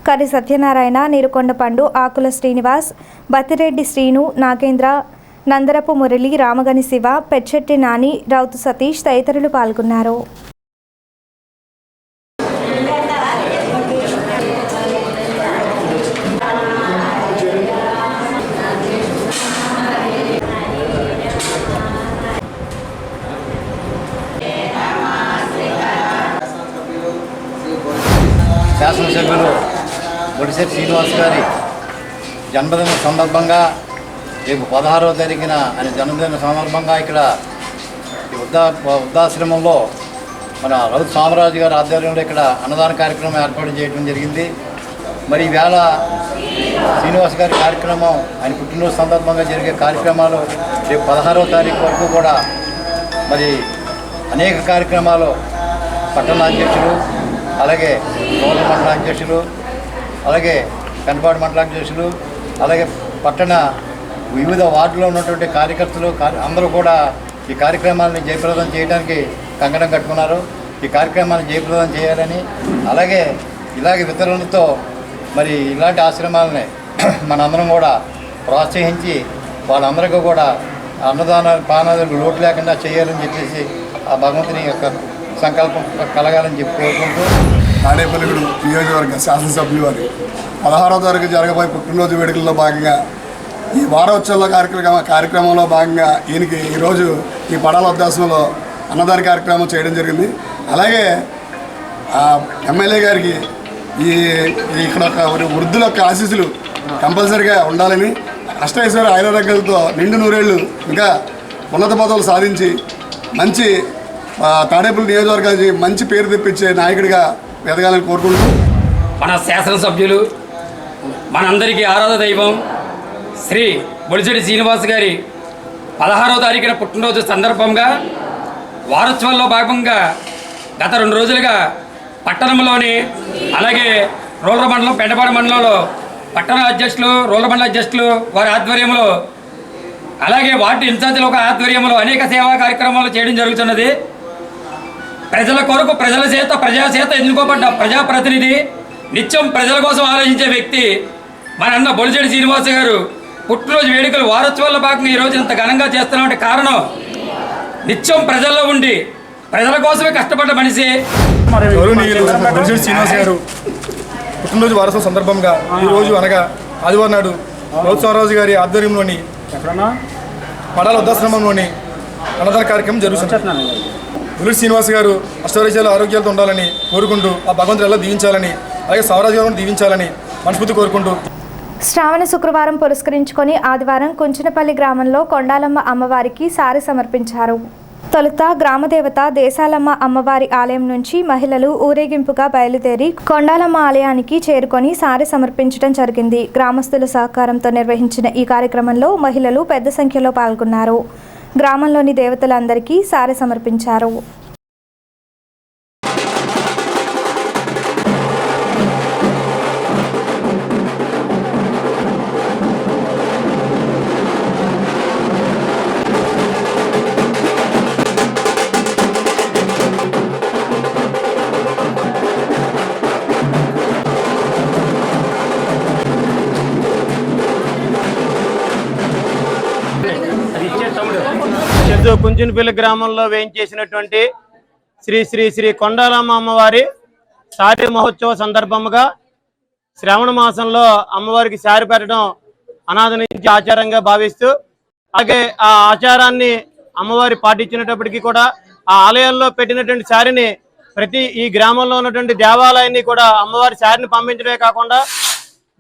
కర్రి సత్యనారాయణ, నీరుకొండ పండు, ఆకుల శ్రీనివాస్, బతిరెడ్డి శ్రీను, నాగేంద్ర, నందరపు మురళి, రామగని శివ, పెచ్చెట్టి నాని, రౌతు సతీష్ తదితరులు పాల్గొన్నారు. శాసనసభ్యులు బొలిశెట్టి శ్రీనివాస్ గారి జన్మదిన సందర్భంగా రేపు 16వ తారీఖున ఆయన జన్మదిన సందర్భంగా ఇక్కడ వృద్ధాశ్రమంలో మన రౌతు సోమరాజు గారి ఆధ్వర్యంలో ఇక్కడ అన్నదాన కార్యక్రమం ఏర్పాటు చేయడం జరిగింది. మరి ఈవేళ శ్రీనివాస్ గారి కార్యక్రమం ఆయన పుట్టినరోజు సందర్భంగా జరిగే కార్యక్రమాలు రేపు 16వ తారీఖు వరకు కూడా మరి అనేక కార్యక్రమాలు పట్టణాధ్యక్షులు, అలాగే గౌరవ మండలాధ్యక్షులు, అలాగే కనపాడు మండలాధ్యక్షులు, అలాగే పట్టణ వివిధ వార్డులో ఉన్నటువంటి కార్యకర్తలు అందరూ కూడా ఈ కార్యక్రమాలను జయప్రదం చేయడానికి కంకణం కట్టుకున్నారు. ఈ కార్యక్రమాలను జయప్రదం చేయాలని, అలాగే ఇలాగే వితరణతో మరి ఇలాంటి ఆశ్రమాలని మనందరం కూడా ప్రోత్సహించి వాళ్ళందరికీ కూడా అన్నదాన పానాలకు లోటు లేకుండా చేయాలని చెప్పేసి ఆ భగవంతుని యొక్క సంకల్పం కలగాలని చెప్పి కోరుకుంటూ తాడేపల్లిగూడెం నియోజకవర్గ శాసనసభ్యులు వారి 16వ తారీఖు జరగబోయే పుట్టినరోజు వేడుకల్లో భాగంగా ఈ వారోత్సవాల కార్యక్రమంలో భాగంగా ఈయనకి ఈరోజు ఈ పడాల వృద్ధాశ్రమంలో అన్నదాన కార్యక్రమం చేయడం జరిగింది. అలాగే ఎమ్మెల్యే గారికి ఇక్కడ ఒక వృద్ధుల యొక్క ఆశీస్సులు కంపల్సరీగా ఉండాలని, అష్టైశ్వర్య ఆయురారోగ్యాలతో నిండు నూరేళ్లు ఇంకా ఉన్నత పదవులు సాధించి మంచి తాడేపల్లి నియోజకవర్గానికి మంచి పేరు తెప్పించే నాయకుడిగా ఎదగాలని కోరుకుంటూ, మన శాసనసభ్యులు మనందరికీ ఆరాధ దైవం శ్రీ బొలిశెట్టి శ్రీనివాస్ గారి 16వ తారీఖున పుట్టినరోజు సందర్భంగా వారోత్సవాల్లో భాగంగా గత 2 రోజులుగా పట్టణంలోని అలాగే రూరల్ మండలం పెంటపాడు మండలంలో పట్టణ అధ్యక్షులు రూరల్ మండల అధ్యక్షులు వారి ఆధ్వర్యంలో అలాగే వార్డు ఇన్ఛార్జీల ఒక ఆధ్వర్యంలో అనేక సేవా కార్యక్రమాలు చేయడం జరుగుతున్నది. ప్రజల కొరకు ప్రజా చేత ఎన్నుకోబడ్డ ప్రజాప్రతినిధి, నిత్యం ప్రజల కోసం ఆలోచించే వ్యక్తి మన అన్న బొలిశెట్టి శ్రీనివాస్ గారు పుట్టినరోజు వేడుకలు వారోత్సవాల్లో భాగంగా ఈరోజు ఇంత ఘనంగా చేస్తున్నామంటే కారణం నిత్యం ప్రజల్లో ఉండి ప్రజల కోసమే కష్టపడ్డ మనిషి. గౌరవనీయులు బొలిశెట్టి శ్రీనివాస్ గారు పుట్టినరోజు వారోత్సవం సందర్భంగా ఈరోజు అనగా ఆదివారం నాడు గౌతమరాజు గారి ఆధ్వర్యంలోని పడాల వృద్ధాశ్రమంలోని అన్నదాన కార్యక్రమం జరుగుతుంది. బొలిశెట్టి శ్రీనివాస్ గారు అష్టైశ్వర్యాలు ఆరోగ్యాలతో ఉండాలని కోరుకుంటూ ఆ భగవంతుడు ఎలా దీవించాలని, అలాగే సౌరాజు గారు దీవించాలని మనస్ఫూర్తి కోరుకుంటూ శ్రావణ శుక్రవారం పురస్కరించుకొని ఆదివారం కుంచనపల్లి గ్రామంలో కొండాలమ్మ అమ్మవారికి సారె సమర్పించారు. తొలుత గ్రామదేవత దేశాలమ్మ అమ్మవారి ఆలయం నుంచి మహిళలు ఊరేగింపుగా బయలుదేరి కొండాలమ్మ ఆలయానికి చేరుకొని సారె సమర్పించడం జరిగింది. గ్రామస్తుల సహకారంతో నిర్వహించిన ఈ కార్యక్రమంలో మహిళలు పెద్ద సంఖ్యలో పాల్గొన్నారు. గ్రామంలోని దేవతలందరికీ సారె సమర్పించారు. కుంచునపల్లి గ్రామంలో వేయించేసినటువంటి శ్రీ శ్రీ శ్రీ కొండాలమ్మ అమ్మవారి సారి మహోత్సవ సందర్భంగా శ్రావణ మాసంలో అమ్మవారికి సారి పెట్టడం అనాది నుంచి ఆచారంగా భావిస్తూ, అలాగే ఆ ఆచారాన్ని అమ్మవారి పాటించినప్పటికీ కూడా ఆ ఆలయాల్లో పెట్టినటువంటి సారిని ప్రతి ఈ గ్రామంలో ఉన్నటువంటి దేవాలయాన్ని కూడా అమ్మవారి సారిని పంపించడమే కాకుండా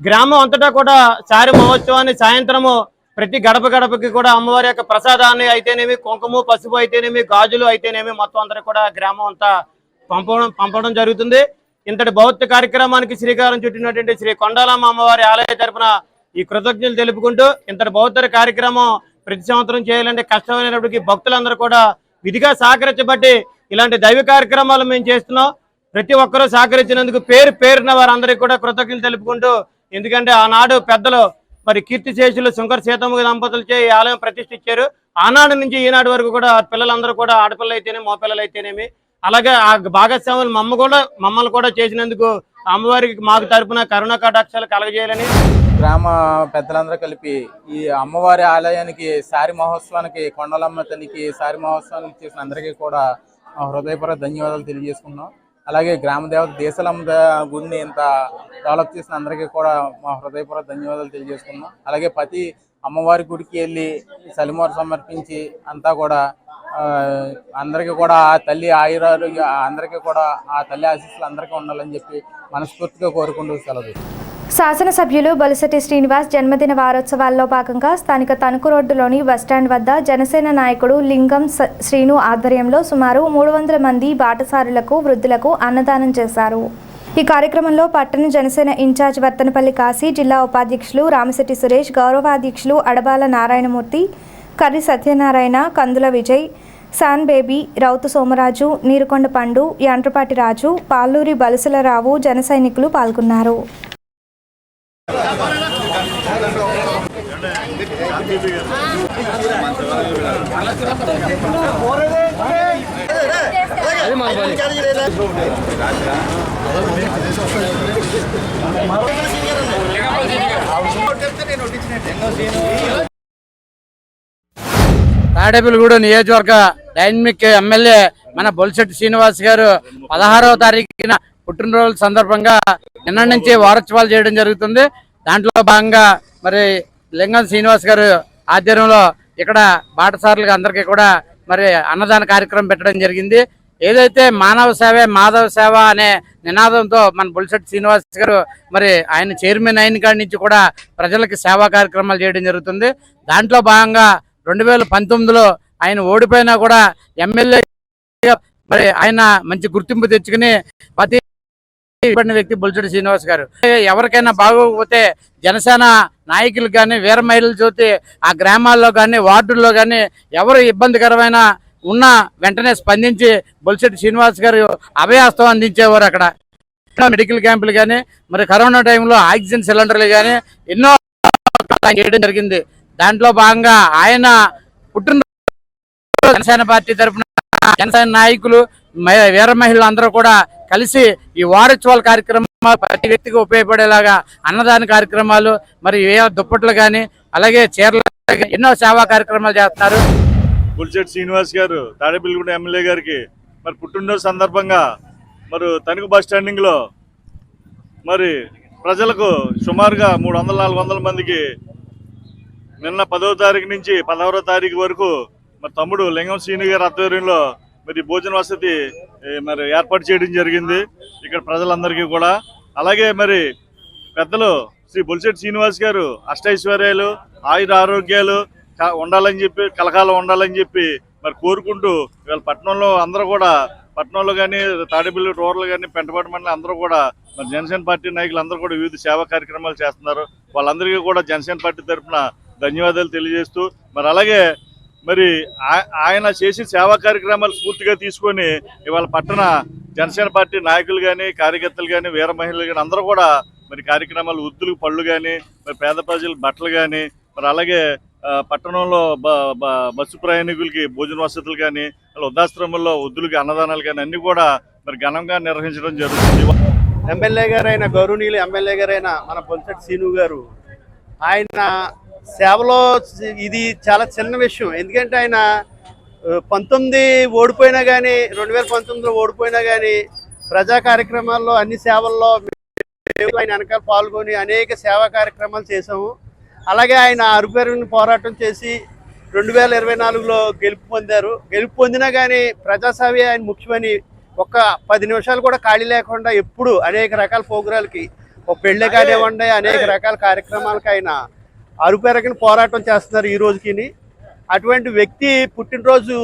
గ్రామం అంతటా కూడా సారి మహోత్సవాన్ని సాయంత్రము ప్రతి గడప గడపకి కూడా అమ్మవారి యొక్క ప్రసాదాన్ని అయితేనేమి, కుంకుమ పసుపు అయితేనేమి, గాజులు అయితేనేమి మొత్తం అందరూ కూడా గ్రామం అంతా పంపడం జరుగుతుంది. ఇంతటి భౌతిక కార్యక్రమానికి శ్రీకారం చుట్టినటువంటి శ్రీ కొండాలమ్మ అమ్మవారి ఆలయ తరపున ఈ కృతజ్ఞతలు తెలుపుకుంటూ, ఇంతటి భౌతిక కార్యక్రమం ప్రతి సంవత్సరం చేయాలంటే కష్టమైనప్పటికీ భక్తులందరూ కూడా విధిగా సహకరించబట్టి ఇలాంటి దైవ కార్యక్రమాలు మేము చేస్తున్నాం. ప్రతి ఒక్కరూ సహకరించినందుకు పేరున వారందరికీ కూడా కృతజ్ఞతలు తెలుపుకుంటూ, ఎందుకంటే ఆనాడు పెద్దలు మరి కీర్తిశేషులు శంకర్ సీతమ్మ దంపతులచే ఈ ఆలయం ప్రతిష్ఠించారు. ఆనాడు నుంచి ఈనాడు వరకు కూడా పిల్లలందరూ కూడా ఆడపిల్లలు అయితేనేమి, మగపిల్లలు అయితేనేమి, అలాగే ఆ భాగస్వాములు మమ్మల్ని కూడా చేసినందుకు అమ్మవారికి మాకు తరపున కరుణ కటాక్షాలు కలగజేయాలని గ్రామ పెద్దలందరూ కలిపి ఈ అమ్మవారి ఆలయానికి సారి మహోత్సవానికి కొండలమ్మ తల్లికి సారి మహోత్సవానికి చేసిన అందరికీ కూడా హృదయపూర్వక ధన్యవాదాలు తెలియజేసుకున్నాం. అలాగే గ్రామ దేవత దేశాలమ్మ గుడిని ఇంత డెవలప్ చేసిన అందరికీ కూడా మా హృదయపూర్వక ధన్యవాదాలు తెలియజేసుకున్నాం. అలాగే ప్రతి అమ్మవారి గుడికి వెళ్ళి సలిమోర సమర్పించి అంతా కూడా అందరికీ కూడా ఆ తల్లి ఆయురారోగ్య అందరికీ కూడా ఆ తల్లి ఆశీస్సులు అందరికీ ఉండాలని చెప్పి మనస్ఫూర్తిగా కోరుకుంటూ సెలవు. శాసనసభ్యులు బొలిశెట్టి శ్రీనివాస్ జన్మదిన వారోత్సవాల్లో భాగంగా స్థానిక తణుకు రోడ్డులోని బస్టాండ్ వద్ద జనసేన నాయకుడు లింగం శ్రీను ఆధ్వర్యంలో సుమారు 300 మంది బాటసారులకు వృద్ధులకు అన్నదానం చేశారు. ఈ కార్యక్రమంలో పట్టణ జనసేన ఇన్ఛార్జ్ వర్తనపల్లి కాశీ, జిల్లా ఉపాధ్యక్షులు రామశెట్టి సురేష్, గౌరవాధ్యక్షులు అడబాల నారాయణమూర్తి, కర్రి సత్యనారాయణ, కందుల విజయ్, శాన్ బేబీ, రౌతు సోమరాజు, నీరుకొండ పండు, యాంట్రపాటి రాజు, పాల్లూరి బలసలరావు జన సైనికులు పాల్గొన్నారు. తాడేపల్లిగూడ నియోజకవర్గ డైనమిక్ ఎమ్మెల్యే మన బొలిశెట్టి శ్రీనివాస్ గారు 16వ తారీఖున పుట్టినరోజు సందర్భంగా నిన్న నుంచి వారోత్సవాలు చేయడం జరుగుతుంది. దాంట్లో భాగంగా మరి లింగం శ్రీనివాస్ గారు ఆధ్వర్యంలో ఇక్కడ బాటసారులకు అందరికీ కూడా మరి అన్నదాన కార్యక్రమం పెట్టడం జరిగింది. ఏదైతే మానవ సేవే మాధవ సేవ అనే నినాదంతో మన బొలిశెట్టి శ్రీనివాస్ గారు మరి ఆయన చైర్మన్ అయిన కాడి నుంచి కూడా ప్రజలకి సేవా కార్యక్రమాలు చేయడం జరుగుతుంది. దాంట్లో భాగంగా 2019లో ఆయన ఓడిపోయినా కూడా ఎమ్మెల్యే మరి ఆయన మంచి గుర్తింపు తెచ్చుకుని ప్రతి వ్యక్తి బొలిశెట్టి శ్రీనివాస్ గారు. ఎవరికైనా బాగోకపోతే జనసేన నాయకులు కానీ వీర మహిళలు చూస్తే ఆ గ్రామాల్లో కానీ వార్డుల్లో కానీ ఎవరు ఇబ్బందికరమైన ఉన్న వెంటనే స్పందించి బొలిశెట్టి శ్రీనివాస్ గారు అభయాస్తం అందించేవారు. అక్కడ మెడికల్ క్యాంపులు కానీ మరి కరోనా టైంలో ఆక్సిజన్ సిలిండర్లు కానీ ఎన్నో చేయడం జరిగింది. దాంట్లో భాగంగా ఆయన పుట్టినరోజు జనసేన పార్టీ తరఫున జనసేన నాయకులు వీర మహిళలు అందరూ కూడా కలిసి ఈ వారోత్సవాల కార్యక్రమాలు ప్రతి వ్యక్తికి ఉపయోగపడేలాగా అన్నదాన కార్యక్రమాలు మరి దుప్పట్లు కానీ అలాగే చీరలు ఎన్నో సేవా కార్యక్రమాలు చేస్తున్నారు. బొలిశెట్టి శ్రీనివాస్ గారు తాడేపల్లిగూడెం ఎమ్మెల్యే గారికి మరి పుట్టినరోజు సందర్భంగా మరి తణుకు బస్ స్టాండింగ్లో మరి ప్రజలకు సుమారుగా 300-400 మందికి నిన్న 10వ తారీఖు నుంచి 16వ తారీఖు వరకు మరి తమ్ముడు లింగం శ్రీను గారి ఆధ్వర్యంలో మరి భోజన వసతి మరి ఏర్పాటు చేయడం జరిగింది ఇక్కడ ప్రజలందరికీ కూడా. అలాగే మరి పెద్దలు శ్రీ బొలిశెట్టి శ్రీనివాస్ గారు అష్టైశ్వర్యాలు ఆయుర ఆరోగ్యాలు ఉండాలని చెప్పి కలకాలం ఉండాలని చెప్పి మరి కోరుకుంటూ ఇవాళ పట్టణంలో అందరూ కూడా పట్టణంలో కానీ తాడేపల్లి రూరల్ కానీ పెంటపాటి మండలి అందరూ కూడా మరి జనసేన పార్టీ నాయకులు అందరూ కూడా వివిధ సేవా కార్యక్రమాలు చేస్తున్నారు. వాళ్ళందరికీ కూడా జనసేన పార్టీ తరఫున ధన్యవాదాలు తెలియజేస్తూ మరి అలాగే మరి ఆయన చేసి సేవా కార్యక్రమాలు స్ఫూర్తిగా తీసుకొని ఇవాళ పట్టణ జనసేన పార్టీ నాయకులు కానీ కార్యకర్తలు కానీ వీర మహిళలు కానీ అందరూ కూడా మరి కార్యక్రమాలు వృద్ధులకు పళ్ళు కానీ మరి పేద ప్రజలకు బట్టలు కానీ మరి అలాగే పట్టణంలో బస్సు ప్రయాణికులకి భోజన వసతులు కానీ వృద్ధాశ్రమంలో వృద్ధులకి అన్నదానాలు కానీ అన్ని కూడా మరి ఘనంగా నిర్వహించడం జరుగుతుంది. ఎమ్మెల్యే గారైన గౌరవనీయులు ఎమ్మెల్యే గారైన మన బొలిశెట్టి శ్రీను గారు ఆయన సేవలో ఇది చాలా చిన్న విషయం. ఎందుకంటే ఆయన 19 ఓడిపోయినా కానీ 2019లో ఓడిపోయినా కానీ ప్రజా కార్యక్రమాల్లో అన్ని సేవల్లో ఆయన వెనకాల పాల్గొని అనేక సేవా కార్యక్రమాలు చేశాము. అలాగే ఆయన అరుపేరుని పోరాటం చేసి 2024లో గెలుపు పొందారు. గెలుపు పొందినా కానీ ప్రజాసేవే ఆయన ముఖ్యమని ఒక 10 నిమిషాలు కూడా ఖాళీ లేకుండా ఎప్పుడు అనేక రకాల ప్రోగ్రాలకి ఒక పెళ్ళి కానివ్వండి అనేక రకాల కార్యక్రమాలకి ఆయన అరుపేరకని పోరాటం చేస్తున్నారు ఈ రోజుకి. అటువంటి వ్యక్తి పుట్టినరోజు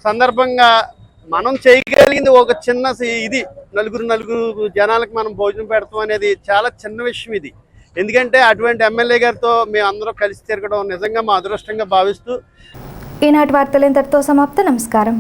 సందర్భంగా మనం చేయగలిగింది ఒక చిన్న ఇది నలుగురు జనాలకు మనం భోజనం పెడతాం అనేది చాలా చిన్న విషయం ఇది. ఎందుకంటే అటువంటి ఎమ్మెల్యే గారితో మేము అందరం కలిసి తిరగడం నిజంగా మా అదృష్టంగా భావిస్తూ ఈనాటి వార్తలు ఇంతటితో సమాప్తం. నమస్కారం.